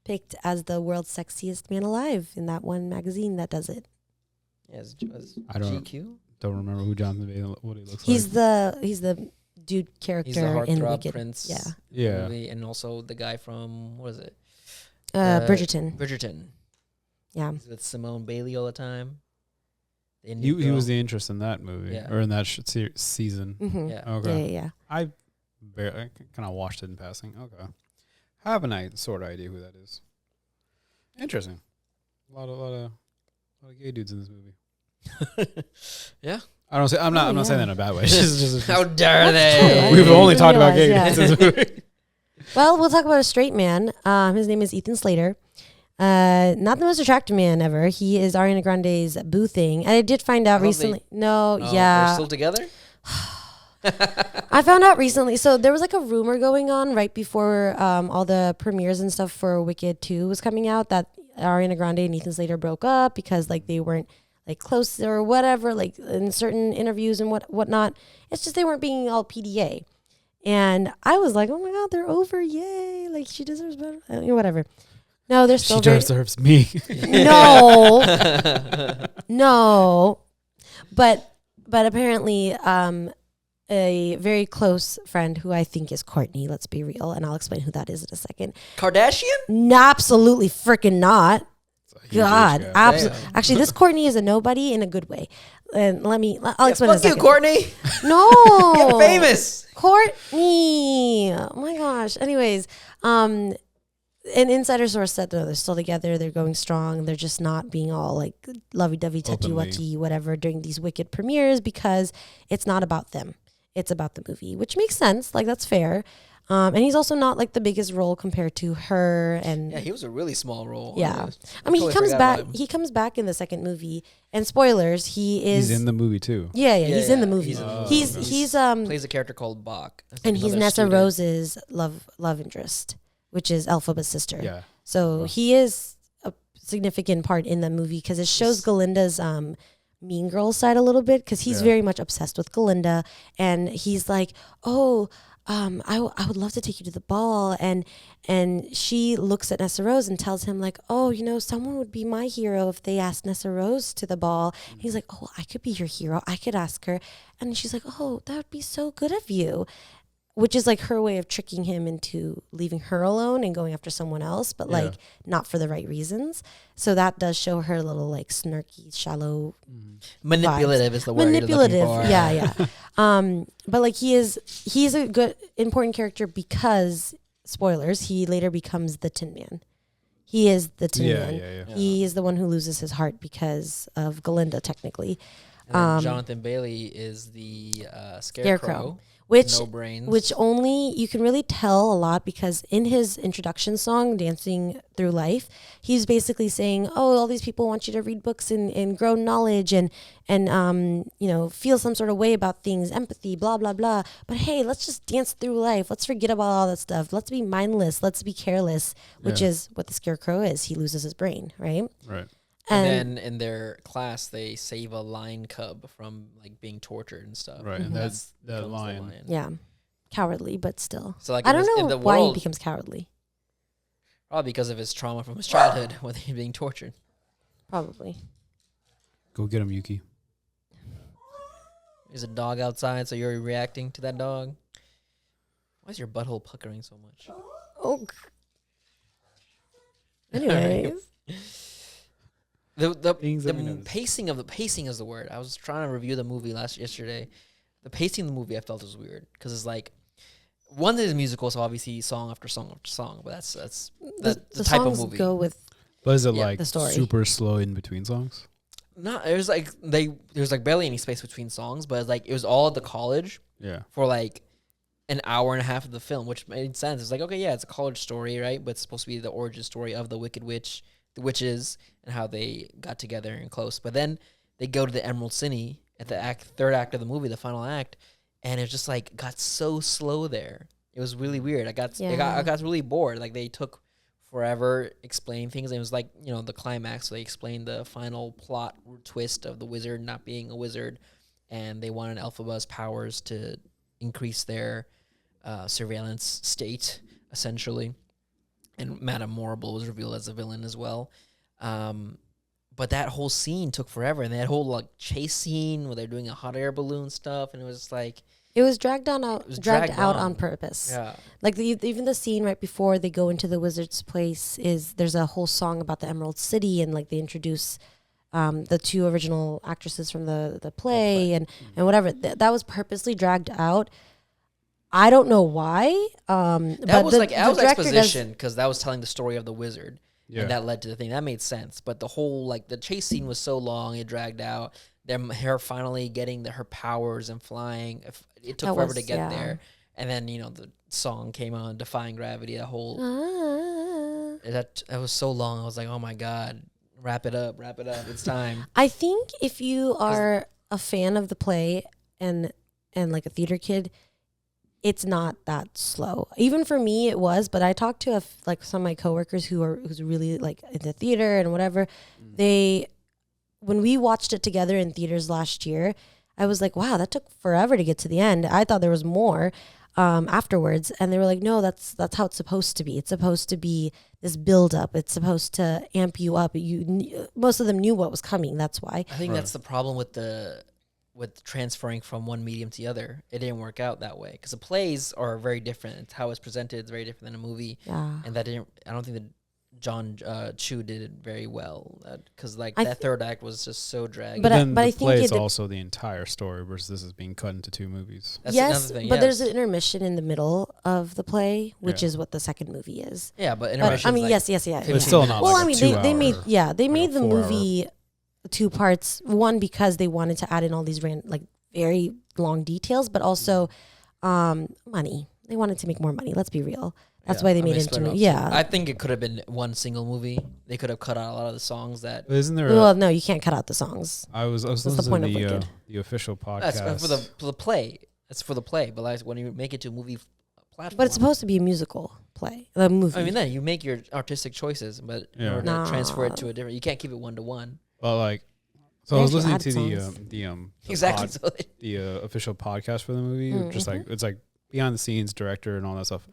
picked as the world's sexiest man alive in that one magazine that does it. Yeah, I GQ. don't remember who Jonathan Bailey, what he looks He's like. he's the dude character He's the in heartthrob Wicked. prince. Yeah. Movie, and also the guy from what is it? Bridgerton. Bridgerton. Yeah. He's with Simone Bailey all the time. He was the interest in that movie or in that season. Mm-hmm. Yeah. Okay. Yeah. I kind of watched it in passing. Okay. I have a sort of idea who that is. Interesting. A lot of gay dudes in this movie. Yeah. I'm not saying that in a bad way. It's just How dare That's true. they? I we've didn't only even talked about gay realize, dudes in this movie. Well, we'll talk about a straight man. His name is Ethan Slater. Not the most attractive man ever. He is Ariana Grande's boo thing. And I did find out recently. They're still together? I found out recently. So there was like a rumor going on right before all the premieres and stuff for Wicked 2 was coming out that Ariana Grande and Ethan Slater broke up because like they weren't like close or whatever, like in certain interviews and whatnot. It's just they weren't being all PDA. And I was like, oh my God, they're over. Yay. Like she deserves better. Whatever. No, they're still She deserves me. No. No. But apparently a very close friend who I think is Courtney, let's be real, and I'll explain who that is in a second. Kardashian? Absolutely freaking not. God, absolutely. Damn. Actually, this Courtney is a nobody in a good way. And I'll explain in a Fuck you, second. Courtney. No. Get famous. Courtney. Oh my gosh. Anyways, an insider source said no, they're still together. They're going strong. They're just not being all like lovey-dovey, touchy-wutty, whatever during these Wicked premieres because it's not about them. It's about the movie, which makes sense. Like that's fair. And he's also not like the biggest role compared to her. And yeah, he was a really small role. Yeah, I mean, he comes back. He comes back in the second movie. And spoilers, he's in the movie too. Yeah, he's in the movie. He's plays a character called Bach, and he's Nessa Rose's love interest, which is Elphaba's sister. Yeah. So he is a significant part in the movie because it shows Galinda's mean girl side a little bit because he's very much obsessed with Galinda, and he's like, oh. I would love to take you to the ball, and she looks at Nessa Rose and tells him like, oh, someone would be my hero if they asked Nessa Rose to the ball. And he's like, oh, I could be your hero. I could ask her, and she's like, oh, that would be so good of you, which is like her way of tricking him into leaving her alone and going after someone else, but like not for the right reasons. So that does show her a little like snarky, shallow, manipulative vibes. Is the word. Manipulative, you're looking for. yeah. But like he's a good important character because spoilers, he later becomes the Tin Man. He is the Tin Man. Yeah. He is the one who loses his heart because of Galinda, technically. And Jonathan Bailey is the Scarecrow. Which, no brains. which only you can really tell a lot because in his introduction song, Dancing Through Life, he's basically saying, oh, all these people want you to read books and grow knowledge and feel some sort of way about things, empathy, blah, blah, blah. But hey, let's just dance through life. Let's forget about all that stuff. Let's be mindless. Let's be careless, which is what the Scarecrow is. He loses his brain, right? Right. And then in their class, they save a lion cub from like being tortured and stuff. Right, and that's that lion. Yeah, cowardly, but still. So like I don't know why he becomes cowardly. Probably because of his trauma from his childhood, with him being tortured. Probably. Go get him, Yuki. There's a dog outside, so you're reacting to that dog. Why is your butthole puckering so much? Oh. Anyways. The pacing is the word. I was trying to review the movie yesterday. The pacing of the movie I felt was weird because it's like one is musical, so obviously song after song after song. But that's the type of movie. Go with. But is it like the story. super slow in between songs? No, it was like there's like barely any space between songs, but it was all at the college. Yeah. For like an hour and a half of the film, which made sense. It's like, okay, yeah, it's a college story, right? But it's supposed to be the origin story of the Wicked Witch, the witches, and how they got together and close. But then they go to the Emerald City at the third act of the movie, the final act, and it just like got so slow there. It was really weird. I got really bored. Like they took forever explaining things. And it was like, you know, the climax. So they explained the final plot twist of the wizard not being a wizard, and they wanted Elphaba's powers to increase their surveillance state, essentially. And Madame Morrible was revealed as a villain as well. But that whole scene took forever, and that whole like chase scene where they're doing a hot air balloon stuff, and it was just like it was dragged out on purpose. Yeah, like even the scene right before they go into the wizard's place there's a whole song about the Emerald City, and like they introduce the two original actresses from the play and whatever. That was purposely dragged out. I don't know why. That was exposition because that was telling the story of the wizard. Yeah. And that led to the thing. That made sense. But the whole, like, the chase scene was so long, it dragged out. Then her finally getting her powers and flying. It took forever to get there. And then, you know, the song came on, Defying Gravity, that whole... That was so long. I was like, oh, my God. Wrap it up. It's time. I think if you are a fan of the play and like, a theater kid... It's not that slow. Even for me, it was. But I talked to some of my coworkers who's really like into theater and whatever. When we watched it together in theaters last year, I was like, wow, that took forever to get to the end. I thought there was more afterwards, and they were like, no, that's how it's supposed to be. It's supposed to be this build up. It's supposed to amp you up. Most of them knew what was coming. That's why. I think that's the problem with transferring from one medium to the other. It didn't work out that way because the plays are very different. It's how it's presented. It's very different than a movie. Yeah. And I don't think that John Chu did it very well because that third act was just so dragged. But I think play is also the entire story versus this is being cut into two movies. That's yes, thing, but there's an intermission in the middle of the play, which is what the second movie is. Yeah, but intermission. Yes. It's still not. Well, they made the movie 2 parts. One because they wanted to add in all these very long details, but also money. They wanted to make more money. Let's be real. That's why they made it into I think it could have been one single movie. They could have cut out a lot of the songs that. Isn't there? Well, no, you can't cut out the songs. I was listening to the official podcast. That's for the play. That's for the play. But like when you make it to a movie platform. But it's supposed to be a musical play. The movie. I mean, then you make your artistic choices, but in order to transfer it to a different, you can't keep it 1-to-1. Well, like, so I was listening to the official podcast for the movie. Just like it's like behind the scenes, director and all that stuff.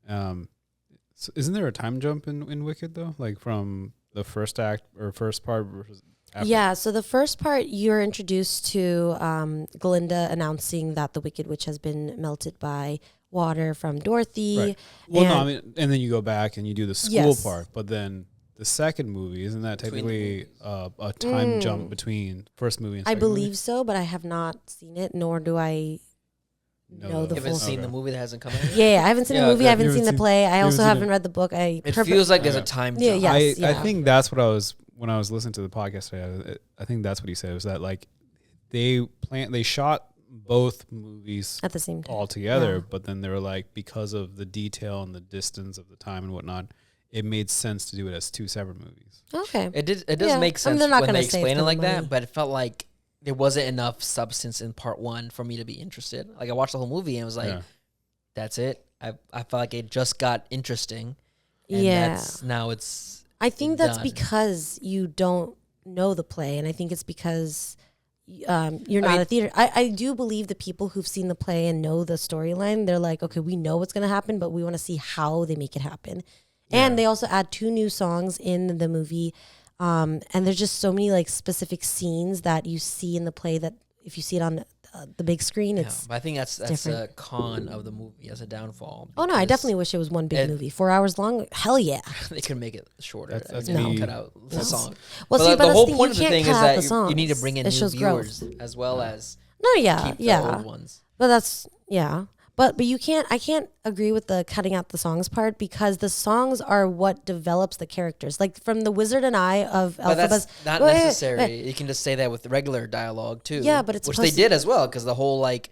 So isn't there a time jump in Wicked though? Like from the first act or first part versus after? Yeah, so the first part you're introduced to Glinda announcing that the Wicked Witch has been melted by water from Dorothy. Right. Well, and then you go back and you do the school part, but then the second movie, isn't that technically a time jump between first movie and second movie? I believe so, but I have not seen it, nor do I know the full. You haven't seen the movie that hasn't come out? Yeah, I haven't seen the movie. I haven't seen the play. I also haven't read the book. It feels like there's a time jump. I think that's what I was, when I was listening to the podcast today, I think that's what he said, was that like they shot both movies at the same time all together, but then they were like, because of the detail and the distance of the time and whatnot, it made sense to do it as 2 separate movies. Okay. It does make sense when they explain it like that, but it felt like there wasn't enough substance in part 1 for me to be interested. Like I watched the whole movie and it was like, that's it. I felt like it just got interesting. And now it's I think that's done. Because you don't know the play, and I think it's because you're not a theater. I do believe the people who've seen the play and know the storyline, they're like, okay, we know what's going to happen, but we want to see how they make it happen. Yeah. And they also add 2 new songs in the movie. And there's just so many like specific scenes that you see in the play that if you see it on the big screen, it's but I think that's a con of the movie as a downfall. Oh no, I definitely wish it was one big movie, 4 hours long. Hell yeah, they could make it shorter. Cut out the song. Well, see, but the whole point of the thing is that you need to bring in new viewers as well as keep the old ones. But that's But I can't agree with the cutting out the songs part, because the songs are what develops the characters. Like from the Wizard and I of Elphabas. But that's not necessary. You can just say that with regular dialogue too. Yeah, but it's which they did as well, because the whole like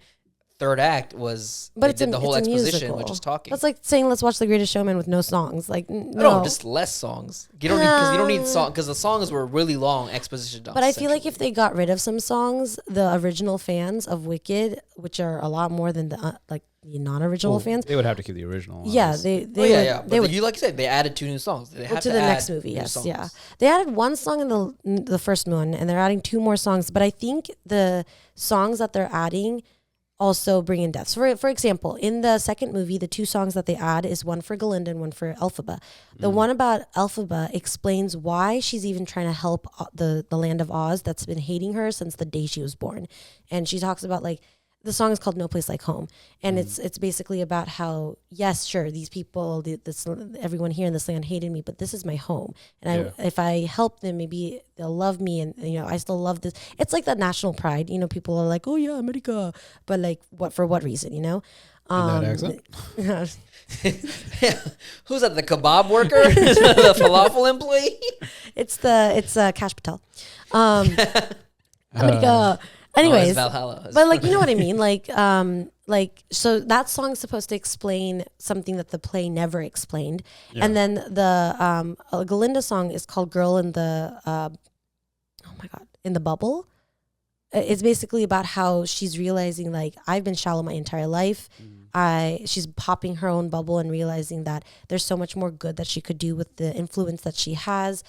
third act was but they did the whole exposition, which is talking. That's like saying let's watch The Greatest Showman with no songs. Like no, just less songs. You don't need, because you don't need songs, because the songs were really long exposition dumps. But I feel like if they got rid of some songs, the original fans of Wicked, which are a lot more than the the non-original fans, they would have to keep the original. Yeah, they would. You like you said, they added 2 new songs. They have to the next movie. Yes, songs. Yeah. They added 1 song in the first one, and they're adding 2 more songs. But I think the songs that they're adding also bring in deaths. For example, in the second movie, the 2 songs that they add is one for Glinda and one for Elphaba. The one about Elphaba explains why she's even trying to help the land of Oz that's been hating her since the day she was born. And she talks about like, the song is called No Place Like Home. And it's basically about how, yes, sure, these people, everyone here in this land hated me, but this is my home. And if I help them, maybe they'll love me. And, I still love this. It's like that national pride. People are like, oh, yeah, America. But like, for what reason, In that accent? Who's that, the kebab worker? The falafel employee? It's Kash Patel. America. Anyways, Valhalla. But like, you know what I mean? So that song's supposed to explain something that the play never explained. Yeah. And then the Glinda song is called Girl in the, in the Bubble. It's basically about how she's realizing like, I've been shallow my entire life. She's popping her own bubble and realizing that there's so much more good that she could do with the influence that she has.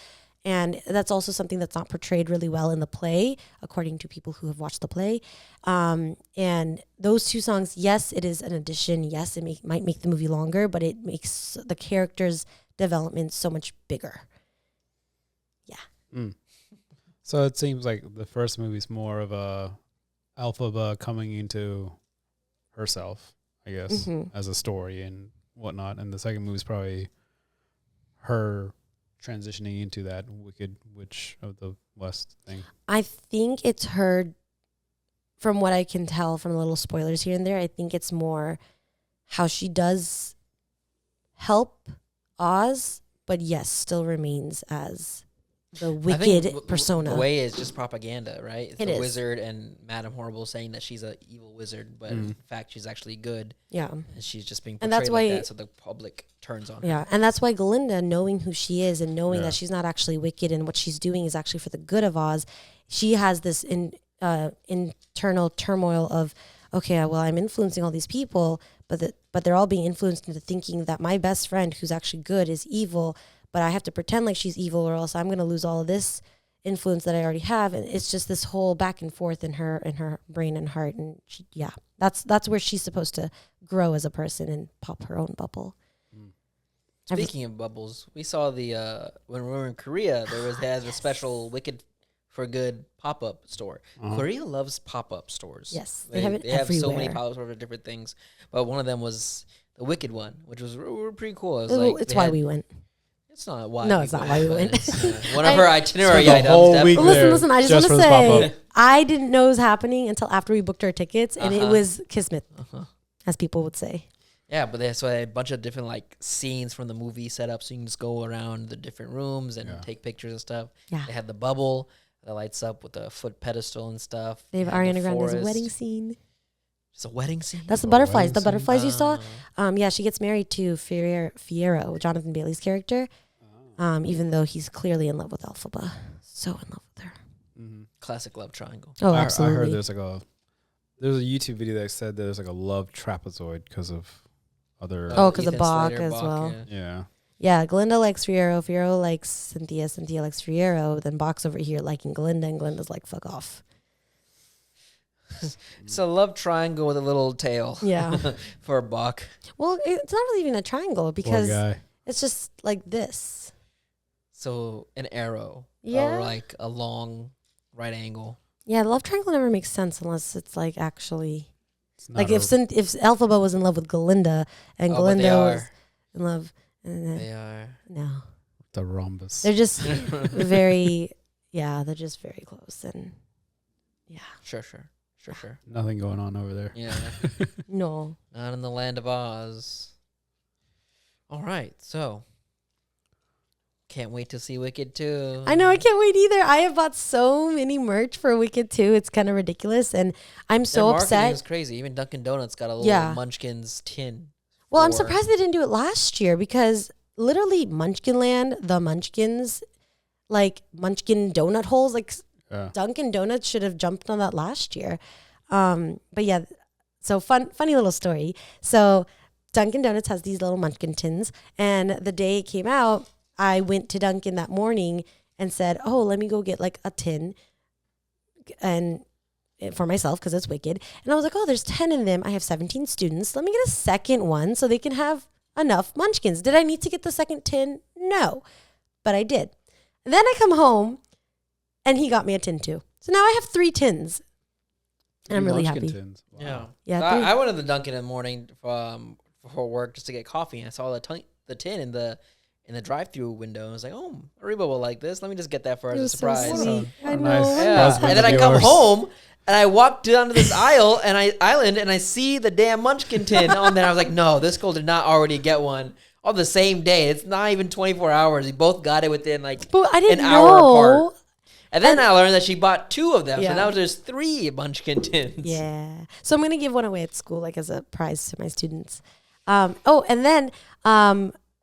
And that's also something that's not portrayed really well in the play, according to people who have watched the play. And those 2 songs, yes, it is an addition. Yes, it might make the movie longer, but it makes the character's development so much bigger. Yeah. So it seems like the first movie's more of a Elphaba coming into herself, I guess, as a story and whatnot. And the second movie's probably her transitioning into that Wicked Witch of the West thing. I think it's her, from what I can tell from the little spoilers here and there, I think it's more how she does help Oz, but yes, still remains as the wicked persona. The way is just propaganda, right? It's a wizard and Madame Horrible saying that she's an evil wizard, but in fact she's actually good. Yeah. And she's just being portrayed like that, so the public turns on her. Yeah, and that's why Glinda, knowing who she is and knowing that she's not actually wicked and what she's doing is actually for the good of Oz, she has this internal turmoil of, okay, well, I'm influencing all these people, but they're all being influenced into thinking that my best friend, who's actually good, is evil, but I have to pretend like she's evil or else I'm going to lose all of this influence that I already have. And it's just this whole back and forth in her brain and heart. And that's where she's supposed to grow as a person and pop her own bubble. Speaking of bubbles, we saw when we were in Korea, they had a special Wicked for Good pop-up store. Korea loves pop-up stores. Yes, they have so many pop-up stores for different things. But one of them was the Wicked one, which was pretty cool. It's why we went. It's not why. No, it's not why we went. One of her itinerary items. Listen. I just want to say, I didn't know it was happening until after we booked our tickets, and it was kismet, as people would say. Yeah, but they had a bunch of different scenes from the movie set up, so you can just go around the different rooms and take pictures and stuff. Yeah. They had the bubble that lights up with the foot pedestal and stuff. They have Ariana Grande's wedding scene. It's a wedding scene? That's the butterflies. The butterflies you saw? She gets married to Fierro, Jonathan Bailey's character, even though he's clearly in love with Elphaba. So in love with her. Classic love triangle. Oh, absolutely. I heard there's a YouTube video that said there's a love trapezoid because of other... because of Bach as well. Yeah. Yeah, Glinda likes Fierro likes Cynthia likes Fierro, then Bach's over here liking Glinda, and Glinda's like, fuck off. It's a love triangle with a little tail. Yeah. For Bach. Well, it's not really even a triangle because it's just like this. So an arrow. Yeah. Or a long right angle. Yeah, the love triangle never makes sense unless it's actually... if Elphaba was in love with Glinda and Glinda was in love... They are. No. The rhombus. They're just very... Yeah, they're just very close and... Yeah. Sure. Nothing going on over there. Yeah. No. Not in the land of Oz. All right, so Can't wait to see Wicked 2. I know, I can't wait either. I have bought so many merch for Wicked 2. It's kind of ridiculous, and I'm so upset. It's crazy. Even Dunkin' Donuts got a little Munchkins tin. Well, I'm surprised they didn't do it last year because literally Munchkinland, the Munchkins, like Munchkin donut holes, like Dunkin' Donuts should have jumped on that last year. But yeah, so funny little story. So Dunkin' Donuts has these little Munchkin tins, and the day it came out, I went to Dunkin' that morning and said, "Oh, let me go get like a tin and for myself because it's Wicked." And I was like, "Oh, there's 10 in them. I have 17 students. Let me get a second one so they can have enough Munchkins." Did I need to get the second tin? No, but I did. And then I come home and he got me a tin too. So now I have 3 tins. And I'm really happy. Tins. Wow. Yeah. I went to the Dunkin' in the morning before work just to get coffee, and I saw the tin in the drive-through window. I was like, "Oh, Areeba will like this. Let me just get that for her as a surprise." So I know. Nice. Yeah. And then I come home and I walk down to this island and I see the damn Munchkin tin on there. I was like, "No, this girl did not already get one on the same day. It's not even 24 hours. We both got it within like an hour apart." And then I learned that she bought 2 of them. Yeah. So now there's 3 Munchkin tins. Yeah. So I'm going to give one away at school, like as a prize to my students. And then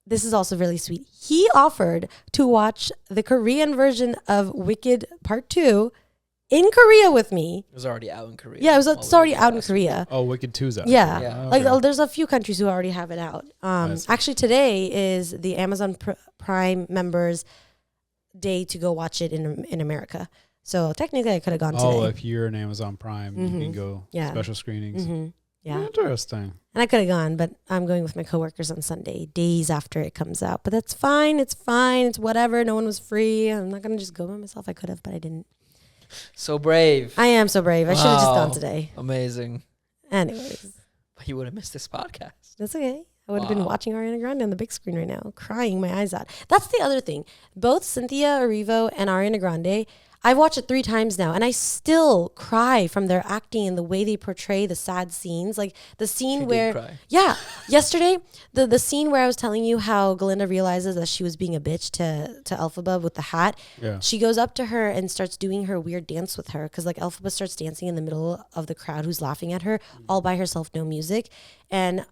this is also really sweet. He offered to watch the Korean version of Wicked Part 2 in Korea with me. It was already out in Korea. Yeah, it's already out in Korea. Oh, Wicked 2's out. Yeah. Like there's a few countries who already have it out. Actually, today is the Amazon Prime members' day to go watch it in America. So technically I could have gone today. Oh, if you're an Amazon Prime, you can go special screenings. Mm-hmm. Yeah. Interesting. And I could have gone, but I'm going with my coworkers on Sunday, days after it comes out. But that's fine. It's fine. It's whatever. No one was free. I'm not going to just go by myself. I could have, but I didn't. So brave. I am so brave. I should have just gone today. Amazing. Anyways. But you would have missed this podcast. That's okay. I would have been watching Ariana Grande on the big screen right now, crying my eyes out. That's the other thing. Both Cynthia Erivo and Ariana Grande, I've watched it 3 times now, and I still cry from their acting and the way they portray the sad scenes. Like the scene yesterday, the scene where I was telling you how Glinda realizes that she was being a bitch to Elphaba with the hat. Yeah. She goes up to her and starts doing her weird dance with her because like Elphaba starts dancing in the middle of the crowd who's laughing at her all by herself, no music. And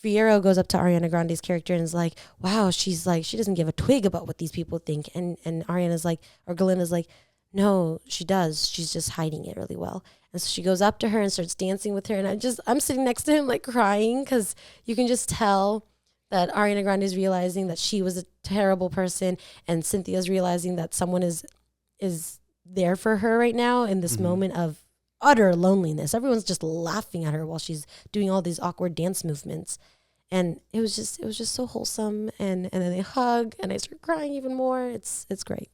Fierro goes up to Ariana Grande's character and is like, "Wow, she's like, she doesn't give a twig about what these people think." And Ariana's like, or Glinda's like, "No, she does. She's just hiding it really well." And so she goes up to her and starts dancing with her. And I'm sitting next to him like crying because you can just tell that Ariana Grande is realizing that she was a terrible person, and Cynthia's realizing that someone is there for her right now in this moment of utter loneliness. Everyone's just laughing at her while she's doing all these awkward dance movements. And it was just so wholesome. And then they hug and I start crying even more. It's great.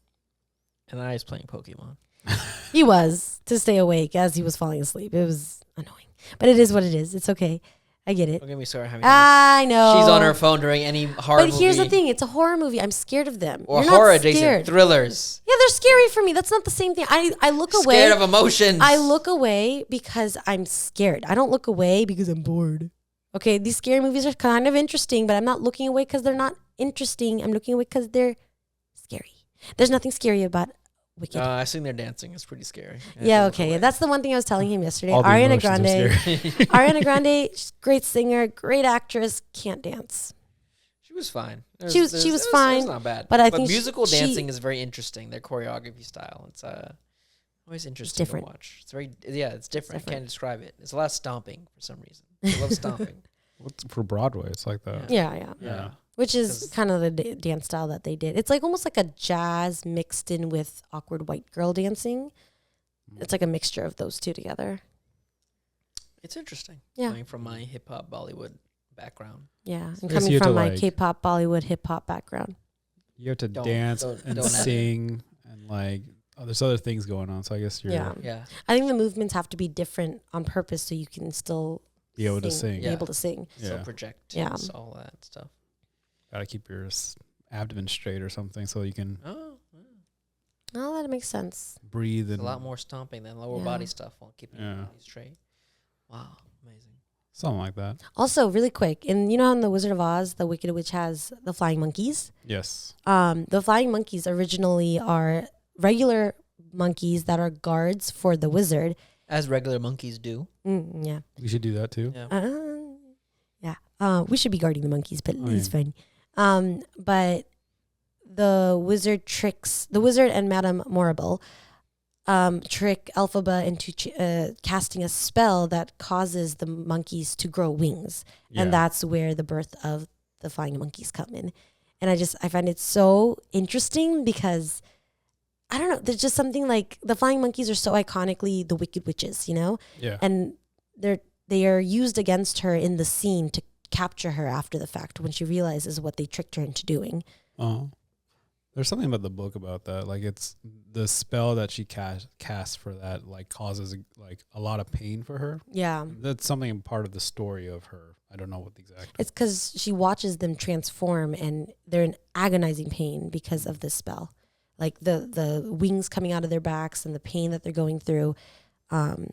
And I was playing Pokemon. He was, to stay awake as he was falling asleep. It was annoying. But it is what it is. It's okay. I get it. Don't get me started. I know. She's on her phone during any horror movie. But here's the thing. It's a horror movie. I'm scared of them. Or horror-adjacent thrillers. Yeah, they're scary for me. That's not the same thing. I look away. Scared of emotions. I look away because I'm scared. I don't look away because I'm bored. Okay, these scary movies are kind of interesting, but I'm not looking away because they're not interesting. I'm looking away because they're scary. There's nothing scary about Wicked. I seen their dancing. It's pretty scary. Yeah, okay. That's the one thing I was telling him yesterday. Ariana Grande. Ariana Grande, great singer, great actress, can't dance. She was fine. She was fine. It was not bad. But I think musical dancing is very interesting. Their choreography style. It's always interesting to watch. It's very it's different. I can't describe it. It's a lot of stomping for some reason. I love stomping. For Broadway, it's like that. Yeah. Which is kind of the dance style that they did. It's like almost like a jazz mixed in with awkward white girl dancing. It's like a mixture of those two together. It's interesting. Yeah. Coming from my hip hop Bollywood background. Yeah. And coming from my K-pop Bollywood hip hop background. You have to dance and sing and like there's other things going on. So I guess you're Yeah. I think the movements have to be different on purpose so you can still be able to sing. Be able to sing. So project. All that stuff. Gotta keep your abdomen straight or something so you can. Oh, that makes sense. Breathe. It's a lot more stomping than lower body stuff while keeping your body straight. Wow, amazing. Something like that. Also, really quick, and you know how in the Wizard of Oz, the Wicked Witch has the flying monkeys? Yes. The flying monkeys originally are regular monkeys that are guards for the wizard. As regular monkeys do. Yeah. We should do that too. Yeah. We should be guarding the monkeys, but it's fine. But the wizard and Madame Morrible trick Elphaba into casting a spell that causes the monkeys to grow wings. Yeah. And that's where the birth of the flying monkeys come in. And I find it so interesting because, I don't know, there's just something like the flying monkeys are so iconically the Wicked Witches, you know? Yeah. And they are used against her in the scene to capture her after the fact when she realizes what they tricked her into doing. Oh. There's something about the book about that. Like, it's the spell that she casts for that, like, causes like a lot of pain for her. Yeah. That's something part of the story of her. I don't know what the exact. It's because she watches them transform and they're in agonizing pain because of this spell. Like the wings coming out of their backs and the pain that they're going through. And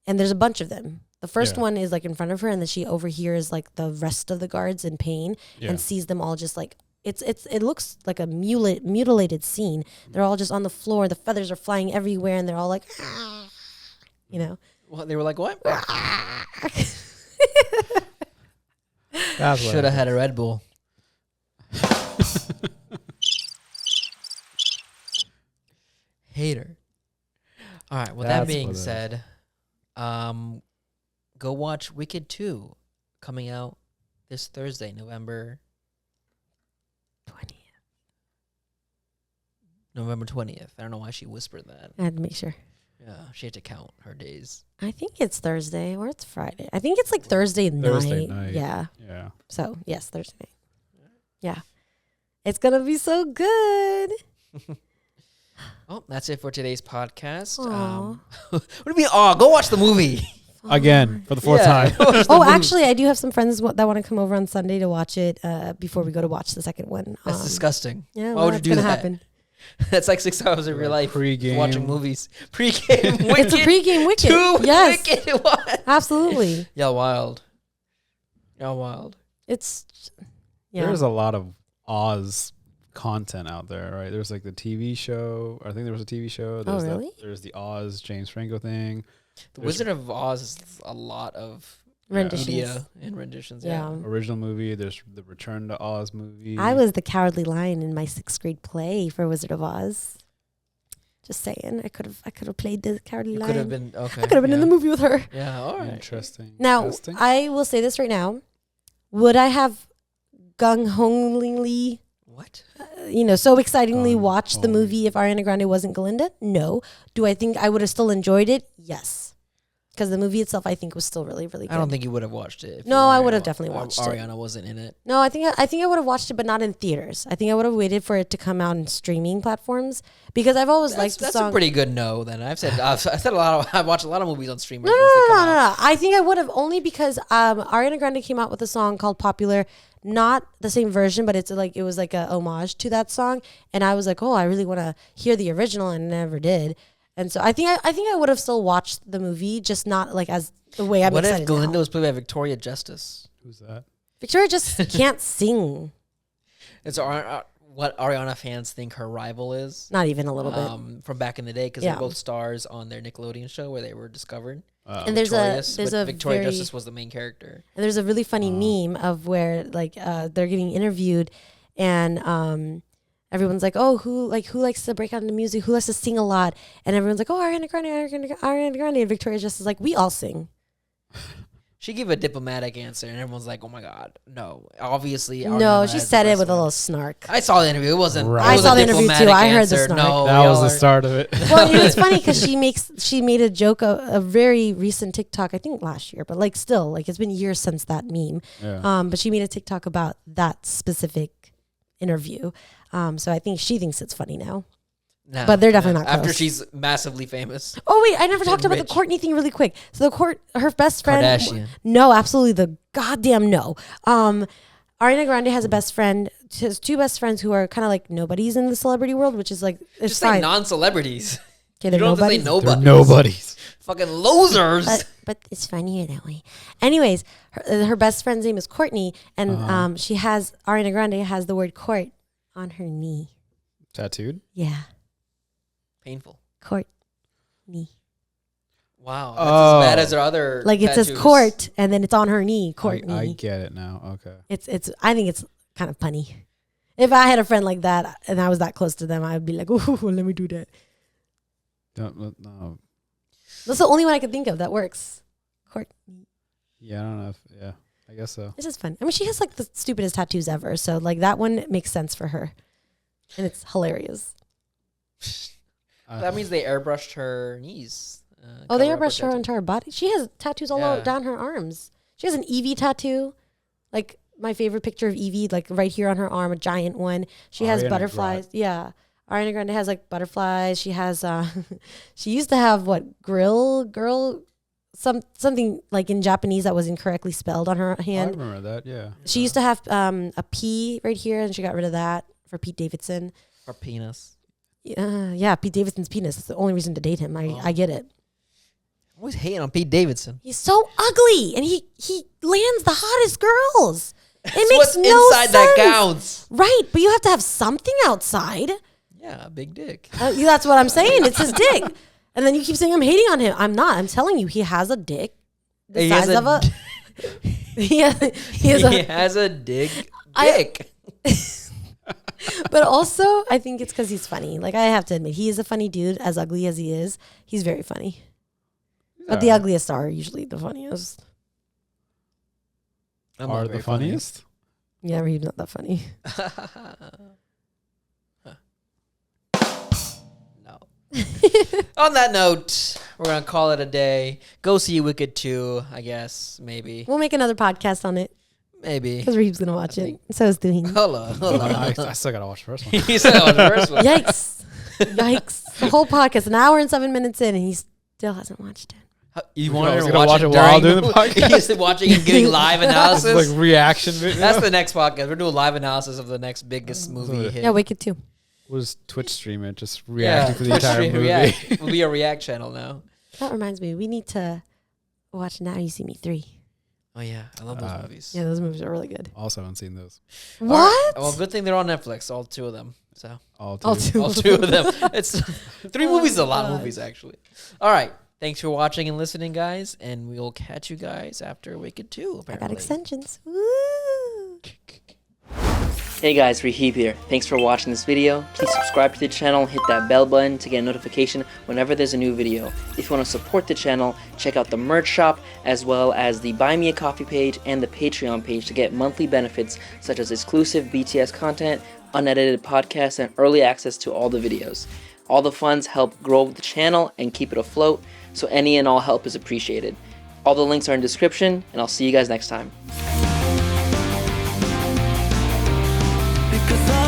there's a bunch of them. The first one is like in front of her, and then she overhears like the rest of the guards in pain and sees them all just like, it looks like a mutilated scene. They're all just on the floor. The feathers are flying everywhere, and they're all like, ah, you know. Well, they were like, what? Should have had a Red Bull. Hater. All right. With that being said, go watch Wicked 2 coming out this Thursday, November 20th. I don't know why she whispered that. I had to make sure. Yeah, she had to count her days. I think it's Thursday or it's Friday. I think it's like Thursday night. Yeah. Yeah. So, yes, Thursday night. Yeah. It's going to be so good. Oh, that's it for today's podcast. What do you mean, go watch the movie. Again, for the fourth time. Actually, I do have some friends that want to come over on Sunday to watch it before we go to watch the second one. That's disgusting. Yeah, why would you do that? Happen. That's like 6 hours of your life pre-game watching movies. Pre-game Wicked. It's a pre-game Wicked. Yes. Wicked. Absolutely. Y'all wild. It's There's a lot of Oz content out there, right? There's like the TV show. I think there was a TV show. There's really? There's the Oz James Franco thing. The Wizard of Oz is a lot of renditions. Media and renditions. Yeah. Original movie. There's the Return to Oz movie. I was the Cowardly Lion in my 6th grade play for Wizard of Oz. Just saying, I could have played the Cowardly Lion. Could have been okay. I could have been in the movie with her. Yeah, all right. Interesting. Now, I will say this right now: would I have gung-ho-ly, so excitingly watched the movie if Ariana Grande wasn't Glinda? No. Do I think I would have still enjoyed it? Yes. Because the movie itself, I think, was still really, really good. I don't think you would have watched it. No, I would have definitely watched it. Ariana wasn't in it. No, I think I would have watched it, but not in theaters. I think I would have waited for it to come out in streaming platforms because I've always liked the song. That's a pretty good no. Then I've said I've watched a lot of movies on streamers. No. I think I would have only because Ariana Grande came out with a song called "Popular." Not the same version, but it was like a homage to that song, and I was like, oh, I really want to hear the original, and I never did. And so I think I would have still watched the movie, just not like as the way I'm excited. What if Glinda was played by Victoria Justice? Who's that? Victoria Justice can't sing. It's what Ariana fans think her rival is. Not even a little bit. From back in the day, because they're both stars on their Nickelodeon show where they were discovered. And there's a Victoria Justice was the main character. And there's a really funny meme of where like they're getting interviewed, and everyone's like, oh, who likes to break out into music? Who likes to sing a lot? And everyone's like, oh, Ariana Grande. And Victoria Justice is like, we all sing. She gave a diplomatic answer, and everyone's like, oh my God, no. Obviously, Ariana no, she said it with a little snark. I saw the interview. It wasn't. Right. I saw the interview too. I heard the snark. No, that was the start of it. Well, it's funny because she made a joke, a very recent TikTok, I think last year, but like still, like it's been years since that meme. Yeah. But she made a TikTok about that specific interview. So I think she thinks it's funny now. Nah, but they're definitely not close. After she's massively famous. Oh, wait, I never talked about the Courtney thing really quick. So her best friend. Kardashian. No, absolutely the goddamn no. Ariana Grande has a best friend. She has 2 best friends who are kind of like nobodies in the celebrity world, which is like, it's just fine. like non-celebrities. Okay, they're you don't nobodies. have to say nobodies. They're nobodies. Fucking losers. but it's funnier that way. Anyways, her best friend's name is Courtney, and Ariana Grande has the word court on her knee. Tattooed? Yeah. Painful. Courtney. Wow, that's as bad as her other. Like tattoos. It says court, and then it's on her knee. Courtney. I get it now. Okay. It's. I think it's kind of punny. If I had a friend like that and I was that close to them, I'd be like, "Ooh, let me do that." No. That's the only one I could think of that works. Courtney. Yeah, I don't know. I guess so. It's just fun. I mean, she has like the stupidest tattoos ever, so like that one makes sense for her, and it's hilarious. That means they airbrushed her knees. They airbrushed her onto her body. She has tattoos all down her arms. She has an Eevee tattoo, like my favorite picture of Eevee, like right here on her arm, a giant one. She has butterflies. Yeah. Ariana Grande has like butterflies. She has, she used to have girl, something like in Japanese that was incorrectly spelled on her hand. I remember that, yeah. She used to have a P right here, and she got rid of that for Pete Davidson. Or penis. Yeah, Pete Davidson's penis. That's the only reason to date him. I get it. I'm always hating on Pete Davidson. He's so ugly, and he lands the hottest girls. It makes what's no inside sense. that counts. Right, but you have to have something outside. Yeah, big dick. That's what I'm saying. It's his dick. And then you keep saying I'm hating on him. I'm not. I'm telling you, he has a dick the size of a... he has a dick. But also, I think it's because he's funny. Like, I have to admit, he is a funny dude. As ugly as he is, he's very funny. But the ugliest are usually the funniest. Are the funniest? Yeah, Rahib's not that funny. No. On that note, we're going to call it a day. Go see Wicked 2, I guess. Maybe. We'll make another podcast on it. Maybe. Because Rahib's going to watch it. So is Tuhin. Hold on. I still got to watch the first one. He still got to watch the first one. Yikes. The whole podcast, an hour and 7 minutes in, and he still hasn't watched it. You wanted to watch it while doing the podcast? He's watching and giving live analysis? Like reaction video? That's the next podcast. We're doing live analysis of the next biggest movie hit. Yeah, Wicked 2. We'll just Twitch stream it, just reacting to the entire movie. We'll be a React channel now. That reminds me, we need to watch Now You See Me 3. Oh, yeah. I love those movies. Yeah, those movies are really good. Also haven't seen those. What? Right. Well, good thing they're on Netflix, all two of them. So All two of them. It's 3 movies is a lot of movies, actually. All right. Thanks for watching and listening, guys. And we'll catch you guys after Wicked 2, apparently. I got extensions. Woo! Hey guys, Rahib here. Thanks for watching this video. Please subscribe to the channel, hit that bell button to get a notification whenever there's a new video. If you want to support the channel, check out the merch shop, as well as the Buy Me a Coffee page and the Patreon page to get monthly benefits such as exclusive BTS content, unedited podcasts, and early access to all the videos. All the funds help grow the channel and keep it afloat, so any and all help is appreciated. All the links are in the description, and I'll see you guys next time. Because